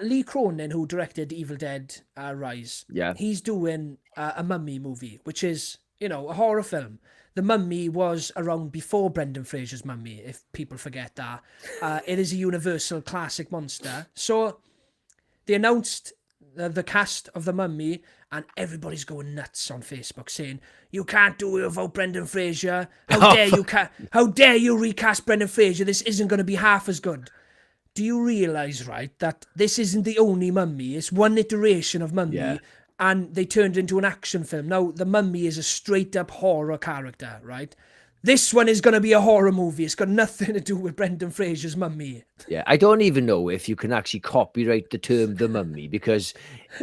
Lee Cronin, who directed Evil Dead Rise, he's doing a Mummy movie, which is, a horror film. The Mummy was around before Brendan Fraser's Mummy, if people forget that. It is a Universal classic monster. So they announced the cast of the Mummy, and everybody's going nuts on Facebook saying, "You can't do it without Brendan Fraser. How dare you recast Brendan Fraser? This isn't going to be half as good." Do you realise, right, that this isn't the only Mummy? It's one iteration of Mummy, and they turned it into an action film. Now, the Mummy is a straight-up horror character, right? This one is going to be a horror movie. It's got nothing to do with Brendan Fraser's Mummy. Yeah, I don't even know if you can actually copyright the term "the mummy" because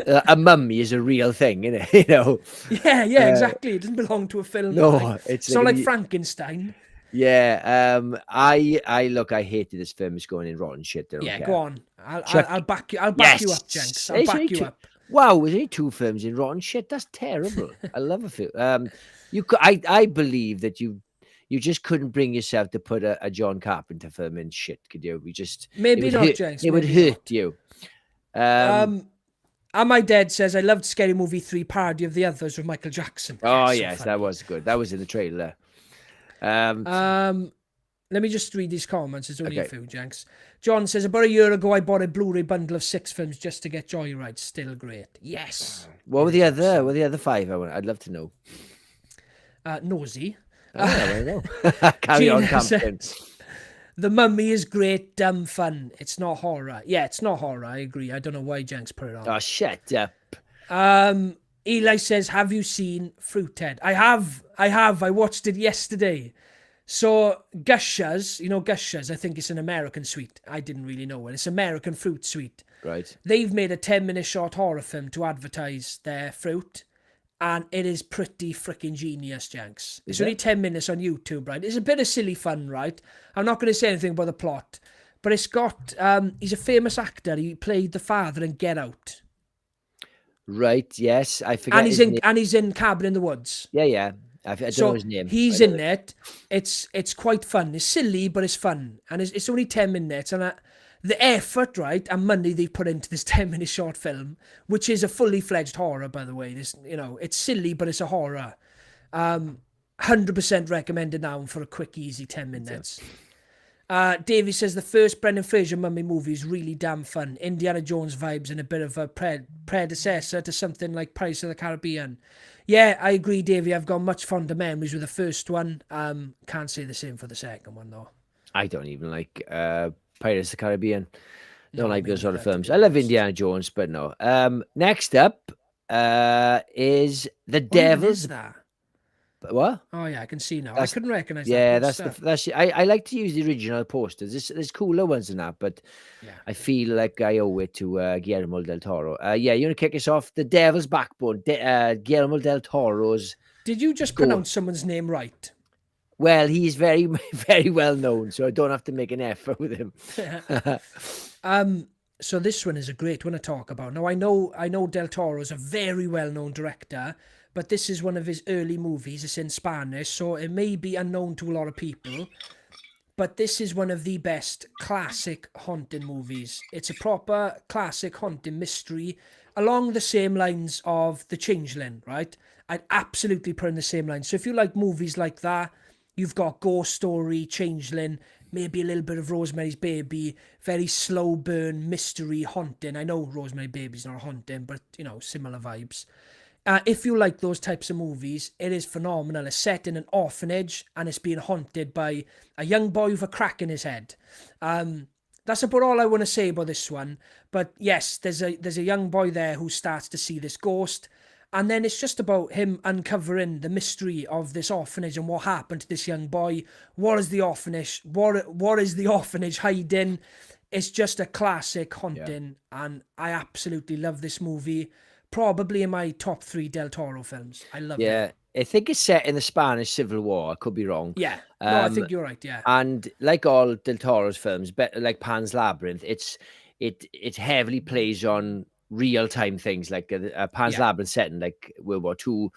a mummy is a real thing, isn't it? Yeah, exactly. It doesn't belong to a film. No, it's not like Frankenstein. Yeah, I hated this film. It's going in Rotten Shit. Go on. I'll back you. I'll back you up, Jenks. I'll back you up. Wow, there's only 2 films in Rotten Shit. That's terrible. I love a film. I believe that you just couldn't bring yourself to put a John Carpenter film in shit, could you? Maybe not, Jenks. It would hurt you. And my dad says, "I loved Scary Movie 3 parody of The Others with Michael Jackson." Oh, yes, that was good. That was in the trailer. Let me just read these comments. There's only a few, Jenks. John says, "About a year ago, I bought a Blu-ray bundle of 6 films just to get Joyride. Still great." Yes. What were the other 5? I'd love to know. Nosy. I know. Carry on, Campton. The Mummy is great, dumb fun. It's not horror. Yeah, it's not horror. I agree. I don't know why Jenks put it on. Oh, shut up. Eli says, "Have you seen Fruithead?" I have. I watched it yesterday. So Gushers, Gushers, I think it's an American sweet. I didn't really know it. It's American fruit sweet. Right. They've made a 10-minute short horror film to advertise their fruit, and it is pretty freaking genius, Jenks. It's only 10 minutes on YouTube, right? It's a bit of silly fun, right? I'm not going to say anything about the plot, but it's got, he's a famous actor. He played the father in Get Out. Right, yes. I forget And his name. he's in Cabin in the Woods. Yeah. I don't know So his name. he's I know in it. It's quite fun. It's silly, but it's fun, and it's only 10 minutes. And the effort, right, and money they put into this 10-minute short film, which is a fully fledged horror, by the way. This, it's silly, but it's a horror. 100% recommended now for a quick, easy 10 minutes. Davies says the first Brendan Fraser mummy movie is really damn fun. Indiana Jones vibes and a bit of a predecessor to something like Pirates of the Caribbean. Yeah, I agree, Davey. I've got much fonder memories with the first one. Can't say the same for the second one, though. I don't even like Pirates of the Caribbean. Don't like me those sort of neither, to films. be I love honest. Indiana Jones, but no. Next up is The What even Devil's. is that? What? Oh, yeah, I can see now. That's- I couldn't recognise Yeah, that. that's. I like to use the original posters. There's cooler ones than that, but Yeah. I feel like I owe it to Guillermo del Toro. Yeah, you want to kick us off? The Devil's Backbone. Guillermo del Toro's. Did you just pronounce someone's name right? Well, he's very, very well known, so I don't have to make an effort with him. So this one is a great one to talk about. Now I know Del Toro is a very well-known director, but this is one of his early movies. It's in Spanish, so it may be unknown to a lot of people. But this is one of the best classic haunting movies. It's a proper classic haunting mystery, along the same lines of The Changeling, right? I'd absolutely put in the same line. So if you like movies like that, you've got Ghost Story, Changeling, maybe a little bit of Rosemary's Baby, very slow burn, mystery, haunting. I know Rosemary's Baby's not haunting, but, similar vibes. If you like those types of movies, it is phenomenal. It's set in an orphanage and it's being haunted by a young boy with a crack in his head. That's about all I want to say about this one. But yes, there's a young boy there who starts to see this ghost. And then it's just about him uncovering the mystery of this orphanage and what happened to this young boy. What is the orphanage? What is the orphanage hiding? It's just a classic haunting, and I absolutely love this movie. Probably in my top 3 Del Toro films. I love it. Yeah, I think it's set in the Spanish Civil War. I could be wrong. Yeah, no, I think you're right. Yeah, And like all Del Toro's films, like Pan's Labyrinth, it heavily plays on real time things like Pan's Labyrinth set in like World War II.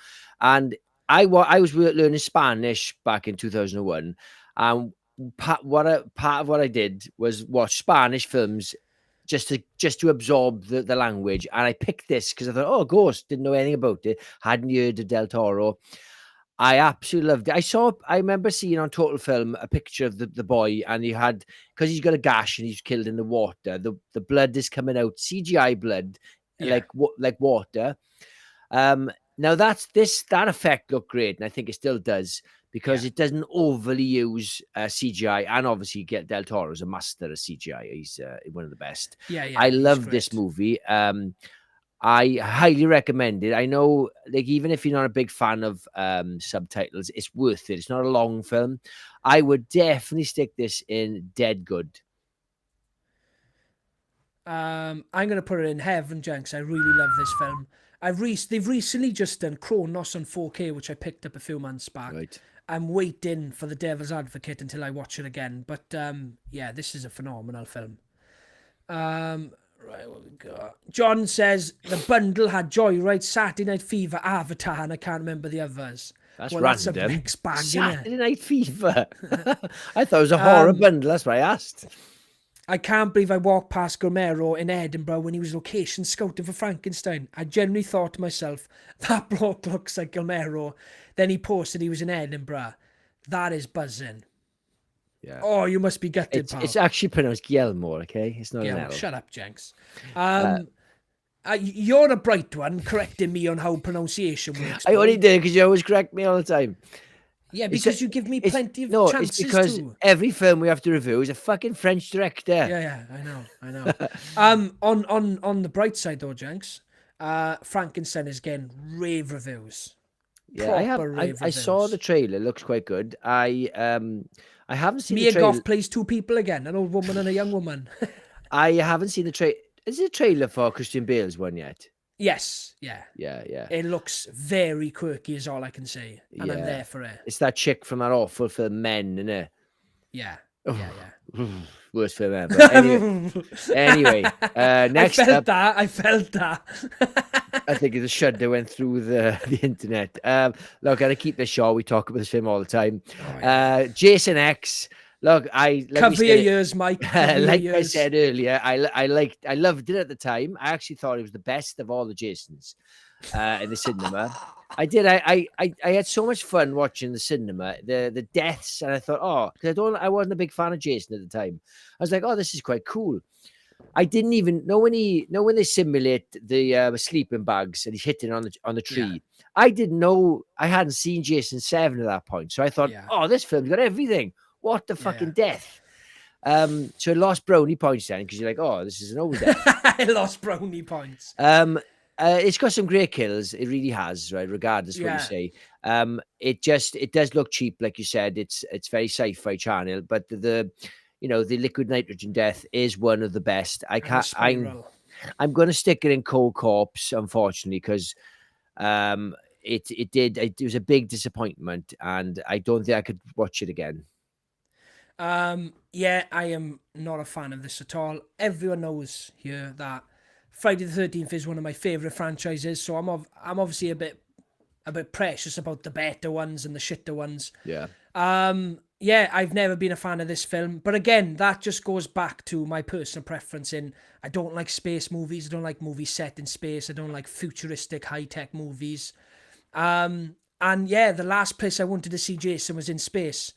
And I was learning Spanish back in 2001, and part of what I did was watch Spanish films just to absorb the language. And I picked this because I thought, oh, Ghost, didn't know anything about it, hadn't heard of Del Toro. I absolutely loved it. I remember seeing on Total Film a picture of the boy, and because he's got a gash and he's killed in the water, the blood is coming out, CGI blood, like water. Now that effect looked great, and I think it still does, because it doesn't overly use CGI, and obviously Del Toro is a master of CGI. He's one of the best. I love this movie. I highly recommend it. I know, like, even if you're not a big fan of subtitles, it's worth it. It's not a long film. I would definitely stick this in dead good. I'm going to put it in heaven, Jenks. I really love this film. They've recently just done Kronos on 4K, which I picked up a few months back. Right. I'm waiting for The Devil's Advocate until I watch it again. But this is a phenomenal film. Right, what we got? John says the bundle had Joyride, Saturday Night Fever, Avatar, and I can't remember the others. That's That's random. a mixed bag, Saturday Night Fever. I thought it was a horror bundle. That's what I asked. I can't believe I walked past Gomero in Edinburgh when he was location scouting for Frankenstein. I genuinely thought to myself, that bloke looks like Gomero. Then he posted he was in Edinburgh. That is buzzing. Yeah. Oh, you must be gutted, pal. It's actually pronounced Guillermo, okay? It's not an L. Shut up, Jenks. You're a bright one, correcting me on how pronunciation works. I only did because you always correct me all the time. Yeah, because you give me plenty of chances. It's because every film we have to review is a fucking French director. Yeah, I know. On the bright side though, Jenks, Frankenstein is getting rave reviews. Yeah, I saw the trailer. It looks quite good. I haven't seen the trailer. Mia Goth plays 2 people again, an old woman and a young woman. I haven't seen the trailer. Is it a trailer for Christian Bale's one yet? Yes, yeah. It looks very quirky, is all I can say, and I'm there for it. It's that chick from that awful film Men, isn't it? Yeah. Worst film ever. Anyway, next I felt that. I think the shudder went through the internet. Look, I gotta keep this short. We talk about this film all the time. Jason X. Look, Cover your ears, Mike. Cover your like I ears. said earlier, I loved it at the time. I actually thought it was the best of all the Jasons in the cinema. I did. I had so much fun watching the cinema, the deaths, and I thought, oh, because I wasn't a big fan of Jason at the time. I was like, oh, this is quite cool. I didn't even know when they simulate the sleeping bags and he's hitting on the tree. Yeah. I didn't know. I hadn't seen Jason 7 at that point, so I thought, oh, this film's got everything. What the fucking death? So I lost brownie points then because you're like, oh, this is an old death. I lost brownie points. It's got some great kills. It really has, right? Regardless what you say. It does look cheap, like you said. It's very sci-fi channel, but the liquid nitrogen death is one of the best. I'm going to stick it in Cold Corpse, unfortunately, because it was a big disappointment, and I don't think I could watch it again. I am not a fan of this at all. Everyone knows here that Friday the 13th is one of my favorite franchises, so I'm obviously a bit precious about the better ones and the shitter ones. I've never been a fan of this film, but again, that just goes back to my personal preference in I don't like space movies. I don't like movies set in space. I don't like futuristic high-tech movies. The last place I wanted to see Jason was in space.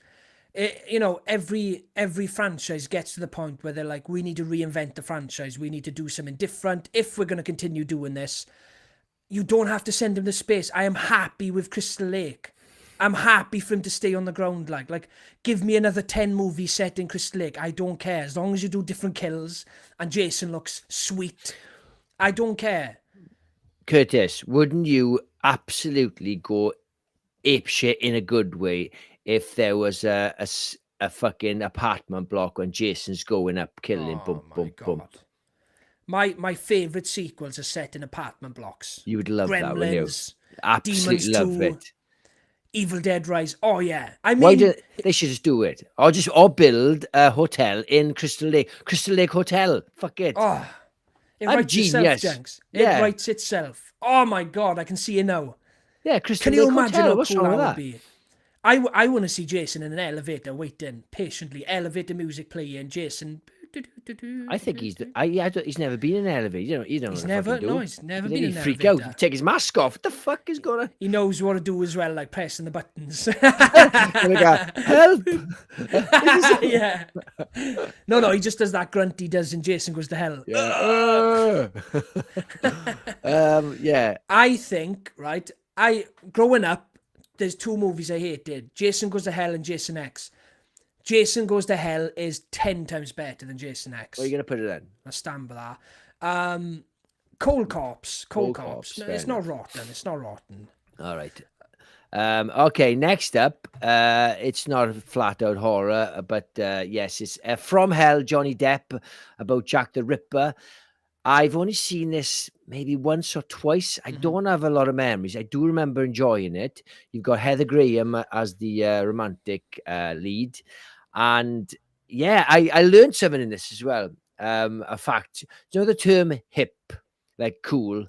Every franchise gets to the point where they're like, we need to reinvent the franchise. We need to do something different. If we're going to continue doing this, you don't have to send him to space. I am happy with Crystal Lake. I'm happy for him to stay on the ground. Like give me another 10 movies set in Crystal Lake. I don't care. As long as you do different kills and Jason looks sweet, I don't care. Curtis, wouldn't you absolutely go apeshit in a good way if there was a fucking apartment block when Jason's going up, killing, boom, boom, boom. My favourite sequels are set in apartment blocks. You would love that, wouldn't you? Demons Absolutely love 2, it. Evil Dead Rise. Oh yeah, I mean, they should just do it, or build a hotel in Crystal Lake Hotel. Fuck it. Oh, it I'm writes genius. itself, Jenks. It writes itself. Oh my god, I can see it now. Yeah, Crystal Can Lake you imagine Hotel. how What's cool wrong that with would be? I want to see Jason in an elevator waiting patiently, elevator music playing, Jason. I think he's never been in an elevator. You don't. He's know never. what to No, do. he's never And been then in an he'd freak elevator. out, take his mask off. What the fuck is going on? He knows what to do as well, like pressing the buttons. Help! Yeah. No, he just does that grunt he does in Jason Goes to Hell. Yeah. I think, right, growing up, there's 2 movies I hated. Jason Goes to Hell and Jason X. Jason Goes to Hell is 10 times better than Jason X. Where are you going to put it in? I stand by that. Cold Corpse. No, it's not rotten. It's not rotten. All right. Okay, next up, it's not a flat out horror, but yes, it's From Hell, Johnny Depp, about Jack the Ripper. I've only seen this maybe once or twice. I don't have a lot of memories. I do remember enjoying it. You've got Heather Graham as the romantic lead. And yeah, I learned something in this as well. A fact, you know, the term hip, like cool,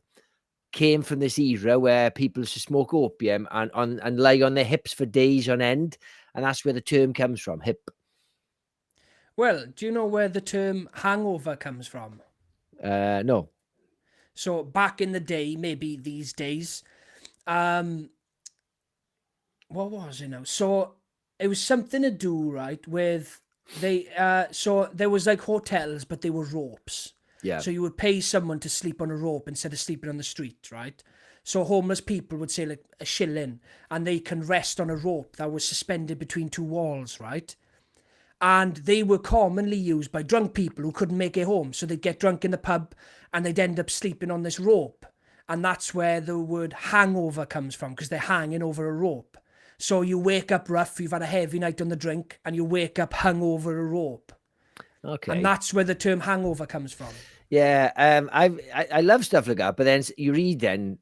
came from this era where people used to smoke opium and lie on their hips for days on end. And that's where the term comes from, hip. Well, do you know where the term hangover comes from? No. So back in the day, maybe these days, what was it now? So it was something to do, right, with so there was like hotels, but they were ropes. Yeah. So you would pay someone to sleep on a rope instead of sleeping on the street, right? So homeless people would say like a shilling, and they can rest on a rope that was suspended between 2 walls, right? And they were commonly used by drunk people who couldn't make it home. So they'd get drunk in the pub and they'd end up sleeping on this rope. And that's where the word hangover comes from, because they're hanging over a rope. So you wake up rough, you've had a heavy night on the drink, and you wake up hung over a rope. Okay. And that's where the term hangover comes from. Yeah. I love stuff like that. But then you read then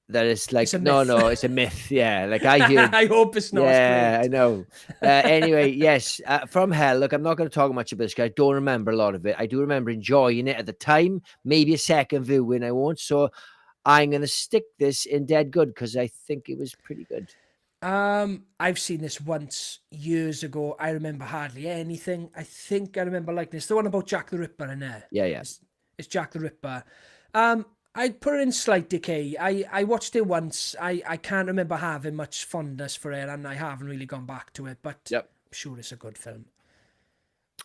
that it's like, no, it's a myth. Yeah. Like I hear. I hope it's not. Yeah, I know. Anyway, yes. From Hell. Look, I'm not going to talk much about this because I don't remember a lot of it. I do remember enjoying it at the time. Maybe a second viewing I won't. So I'm going to stick this in Dead Good because I think it was pretty good. I've seen this once years ago. I remember hardly anything. I think I remember liking this. The one about Jack the Ripper in there. Yeah. It's Jack the Ripper. I'd put it in slight decay. I watched it once. I can't remember having much fondness for it, and I haven't really gone back to it, but I'm sure it's a good film.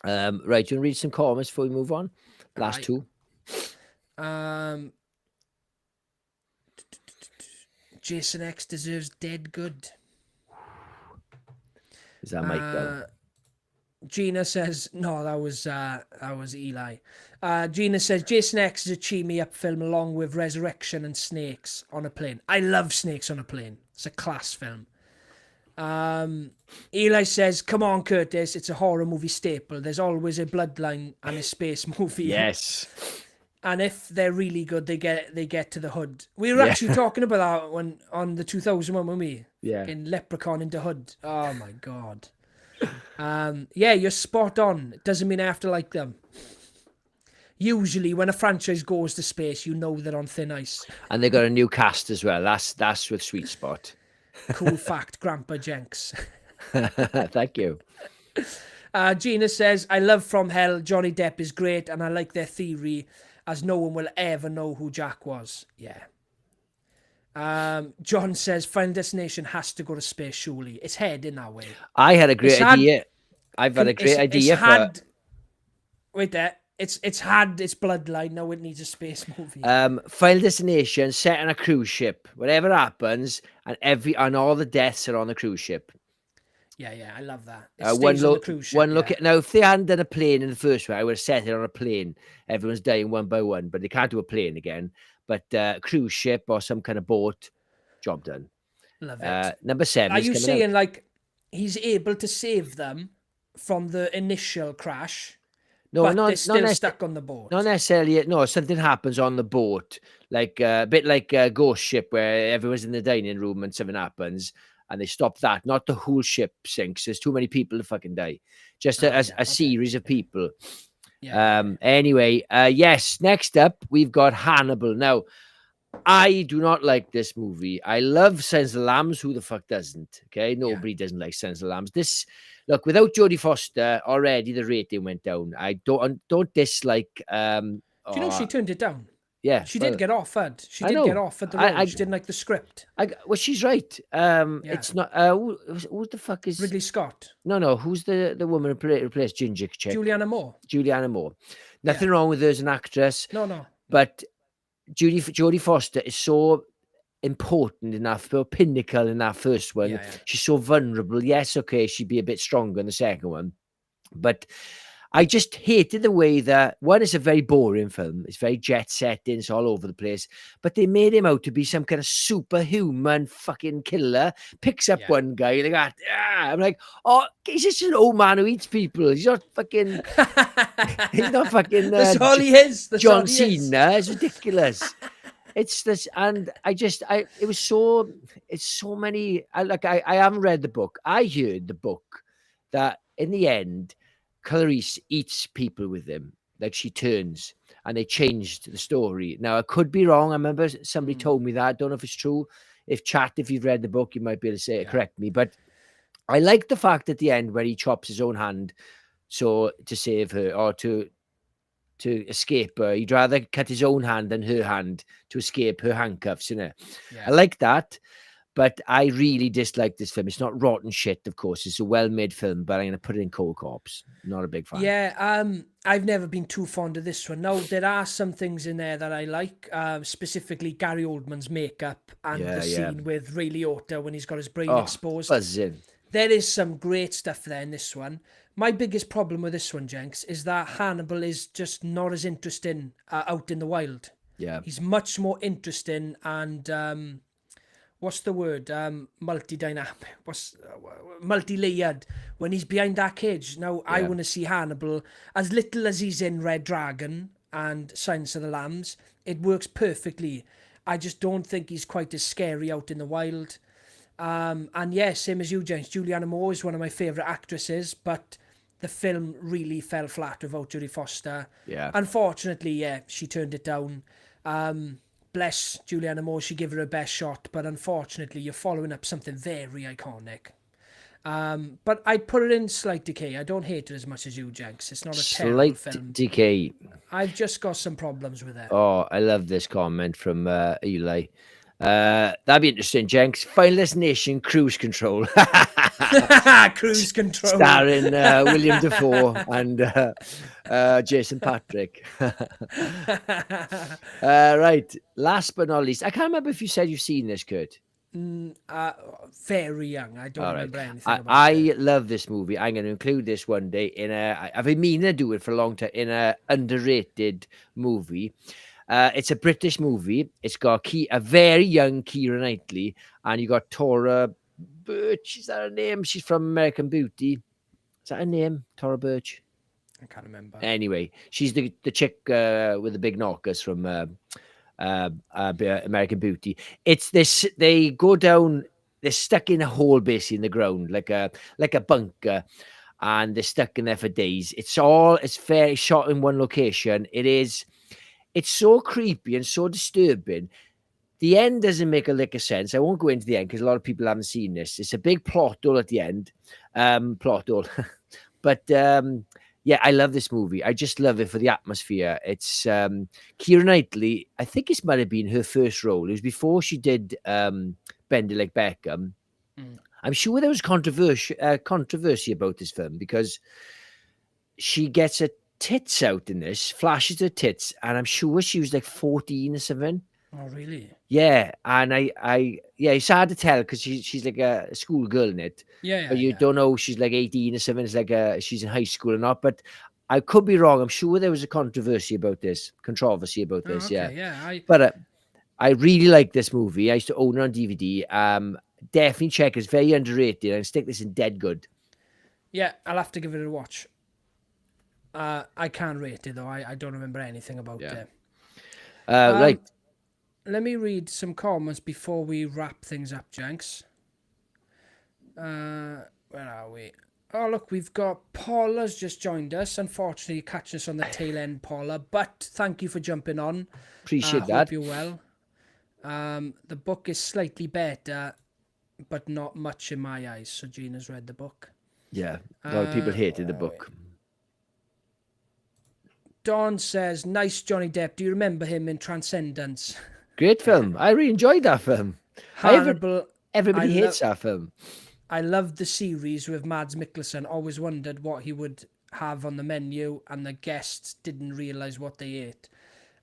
Right, do you want to read some comments before we move on? Last two. Jason X deserves Dead Good. Is that Mike though? Gina says no. That was Eli. Gina says Jason X is a cheer me up film along with Resurrection and Snakes on a Plane. I love Snakes on a Plane. It's a class film. Eli says, "Come on, Curtis. It's a horror movie staple. There's always a bloodline and a space movie." Yes. And if they're really good, they get to the hood. We were actually talking about that when on the 2001 when we in Leprechaun into Hood. Oh my god. Yeah, you're spot on. It doesn't mean I have to like them. Usually, when a franchise goes to space, you know they're on thin ice. And they got a new cast as well. That's with Sweet Spot. Cool fact, Grandpa Jenks. Thank you. Gina says, "I love From Hell. Johnny Depp is great, and I like their theory, as no one will ever know who Jack was." Yeah. John says, "Final Destination has to go to space, surely. It's heading that way." I had a great idea. I've had a great idea for... Wait there. It's had its bloodline. Now it needs a space movie. Final Destination set on a cruise ship. Whatever happens, and all the deaths are on the cruise ship. Yeah, I love that. One look at now. If they hadn't done a plane in the first one, I would have set it on a plane. Everyone's dying one by one, but they can't do a plane again. But cruise ship or some kind of boat, job done. Love it. Number 7. Are you saying like he's able to save them from the initial crash? No, but they're still stuck on the boat. Not necessarily. No, something happens on the boat, like a bit like a ghost ship where everyone's in the dining room and something happens. And they stop that. Not the whole ship sinks. There's too many people to fucking die. Just a series of people. Yeah. Anyway, yes. Next up, we've got Hannibal. Now, I do not like this movie. I love Silence of the Lambs. Who the fuck doesn't? Okay, nobody doesn't like Silence of the Lambs. Look, without Jodie Foster, already the rating went down. I don't dislike. Do you know she turned it down? Yeah, she did get offered. She did get offered the role. She didn't like the script. Well, she's right. It's not. Who the fuck is Ridley Scott? No. Who's the woman who replaced Ginger chick? Julianne Moore. Nothing wrong with her as an actress. No. But Jodie Foster is so important in that pinnacle in that first one. Yeah. She's so vulnerable. Yes, okay, she'd be a bit stronger in the second one, but I just hated the way that, one, it's a very boring film. It's very jet setting. It's all over the place. But they made him out to be some kind of superhuman fucking killer. Picks up one guy like that. I'm like, oh, he's just an old man who eats people. He's not fucking... he's not fucking... That's all he is. John Cena. It's ridiculous. It's this... And it's so many... I haven't read the book. I heard the book that in the end... Clarice eats people with them, like she turns, and they changed the story. Now, I could be wrong. I remember somebody told me that. I don't know if it's true. If you've read the book, you might be able to say it, correct me. But I like the fact at the end where he chops his own hand, so to save her or to escape her. He'd rather cut his own hand than her hand to escape her handcuffs, you know. Yeah. I like that. But I really dislike this film. It's not rotten shit, of course. It's a well-made film, but I'm going to put it in Cold Corpse. Not a big fan. Yeah, I've never been too fond of this one. Now, there are some things in there that I like, specifically Gary Oldman's makeup and the scene with Ray Liotta when he's got his brain exposed. Buzzing. There is some great stuff there in this one. My biggest problem with this one, Jenks, is that Hannibal is just not as interesting out in the wild. Yeah. He's much more interesting and... what's the word? Multi-dynamic. Multi-layered. When he's behind that cage. Now, I want to see Hannibal. As little as he's in Red Dragon and Silence of the Lambs, it works perfectly. I just don't think he's quite as scary out in the wild. And yeah, same as you, Jenks. Julianne Moore is one of my favourite actresses, but the film really fell flat without Jodie Foster. Yeah. Unfortunately, she turned it down. bless Julianne Moore, she gave her her best shot, but unfortunately, you're following up something very iconic. But I'd put it in slight decay. I don't hate it as much as you, Jenks. It's not a terrible Slight film. decay. I've just got some problems with it. Oh, I love this comment from Eli. That'd be interesting, Jenks. Final Destination Cruise Control. Cruise Control. Starring William Dafoe and Jason Patrick. Right. Last but not least, I can't remember if you said you've seen this, Kurt. Very young. I don't remember anything about I it. love this movie. I'm going to include this one day in I've been meaning to do it for a long time, in a underrated movie. It's a British movie. It's got a very young Keira Knightley, and you got Tora Birch. Is that her name? She's from American Beauty. Is that her name? Tora Birch? I can't remember. Anyway, she's the chick with the big knockers from American Beauty. It's this. They go down. They're stuck in a hole, basically in the ground, like a bunker, and they're stuck in there for days. It's fairly shot in one location. It's so creepy and so disturbing. The end doesn't make a lick of sense. I won't go into the end because a lot of people haven't seen this. It's a big plot hole at the end. Plot hole. But yeah, I love this movie. I just love it for the atmosphere. It's Keira Knightley. I think this might have been her first role. It was before she did Bend It Like Beckham. I'm sure there was controversy about this film because she gets her tits out in this, flashes her tits, and I'm sure she was like 14 or something. Oh, really? Yeah, and it's hard to tell because she's like a schoolgirl in it. Yeah, But you don't know she's like 18 or something. It's like she's in high school or not. But I could be wrong. I'm sure there was a controversy about this. Okay, Yeah. But I really like this movie. I used to own it on DVD. Definitely check it. It's very underrated. And stick this in dead good. Yeah, I'll have to give it a watch. I can't rate it though. I don't remember anything about it. Right. Let me read some comments before we wrap things up, Jenks. Where are we? Oh, look, we've got Paula's just joined us. Unfortunately, you're catching us on the tail end, Paula. But thank you for jumping on. Appreciate that. Hope you're well. The book is slightly better, but not much in my eyes. So Gina's read the book. Yeah, a lot of people hated the book. Dawn says, nice Johnny Depp. Do you remember him in Transcendence? Great film. I really enjoyed that film. Hannibal. Everybody hates that film. I loved the series with Mads Mikkelsen. Always wondered what he would have on the menu, and the guests didn't realise what they ate.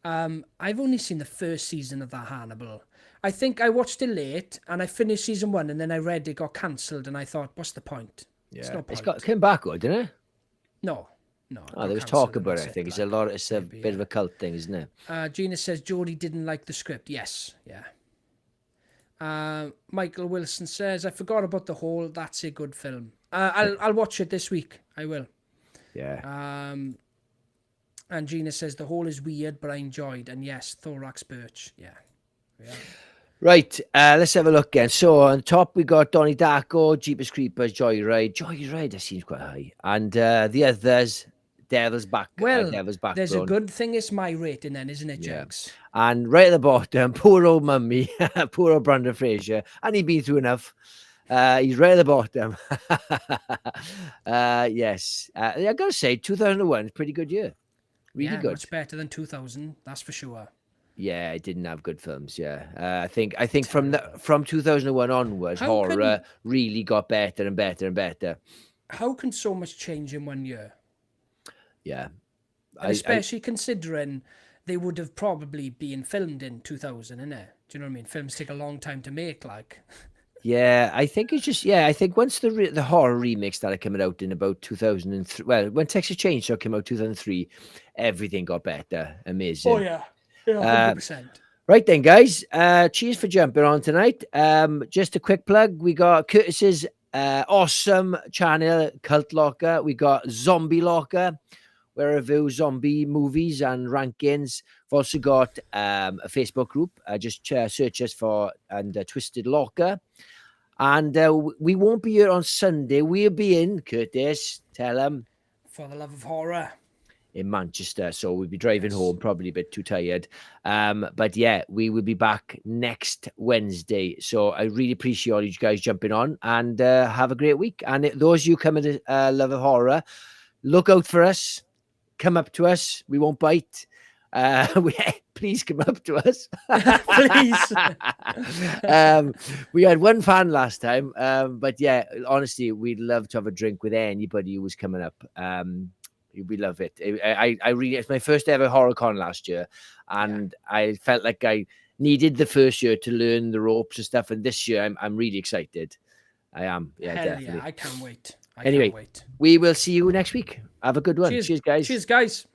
I've only seen the first season of that Hannibal. I think I watched it late, and I finished season 1, and then I read it got cancelled, and I thought, what's the point? Yeah. It's no point. It came back, didn't it? No. Oh, there was talk about it, I think. It's a bit of a cult thing, isn't it? Gina says Jodie didn't like the script. Yes, yeah. Michael Wilson says, I forgot about The Hole. That's a good film. I'll watch it this week. I will. Yeah. And Gina says, The Hole is weird, but I enjoyed. And yes, Thorax Birch. Yeah. Right, let's have a look again. So on top we got Donnie Darko, Jeepers Creepers, Joyride. Joyride, that seems quite high. And the others, Devil's Backbone. There's a good thing it's my rating then, isn't it, Jenks? And right at the bottom, poor old mummy, poor old Brandon Fraser. And he's been through enough. He's right at the bottom. Yes. I got to say, 2001 is a pretty good year. Really good. Much better than 2000, that's for sure. Yeah, it didn't have good films. Yeah, I think from 2001 onwards, horror really got better and better and better. How can so much change in 1 year? Yeah, especially considering they would have probably been filmed in 2000, innit? Do you know what I mean? Films take a long time to make, like. Yeah, I think it's just I think once the horror remake started coming out in about 2003, well, when Texas Chainsaw came out 2003, everything got better. Amazing. Oh yeah. 100%. Right then, guys. Cheers for jumping on tonight. Just a quick plug. We got Curtis's awesome channel, Cult Locker. We got Zombie Locker, where I review zombie movies and rankings. We've also got a Facebook group. Just search us for Twisted Locker. And we won't be here on Sunday. We'll be in, Curtis. Tell them. For the love of horror. in Manchester. So we'll be driving home, probably a bit too tired. But yeah, we will be back next Wednesday. So I really appreciate all you guys jumping on, and have a great week. And those of you coming to love of horror, look out for us. Come up to us. We won't bite. Please come up to us. Please. We had one fan last time. But yeah, honestly, we'd love to have a drink with anybody who was coming up. We love it. I really, it's my first ever horror con last year, and I felt like I needed the first year to learn the ropes and stuff. And this year, I'm really excited. I am. Yeah, Hell definitely. yeah, I can't wait. Anyway, we will see you next week. Have a good one. Cheers guys. Cheers, guys.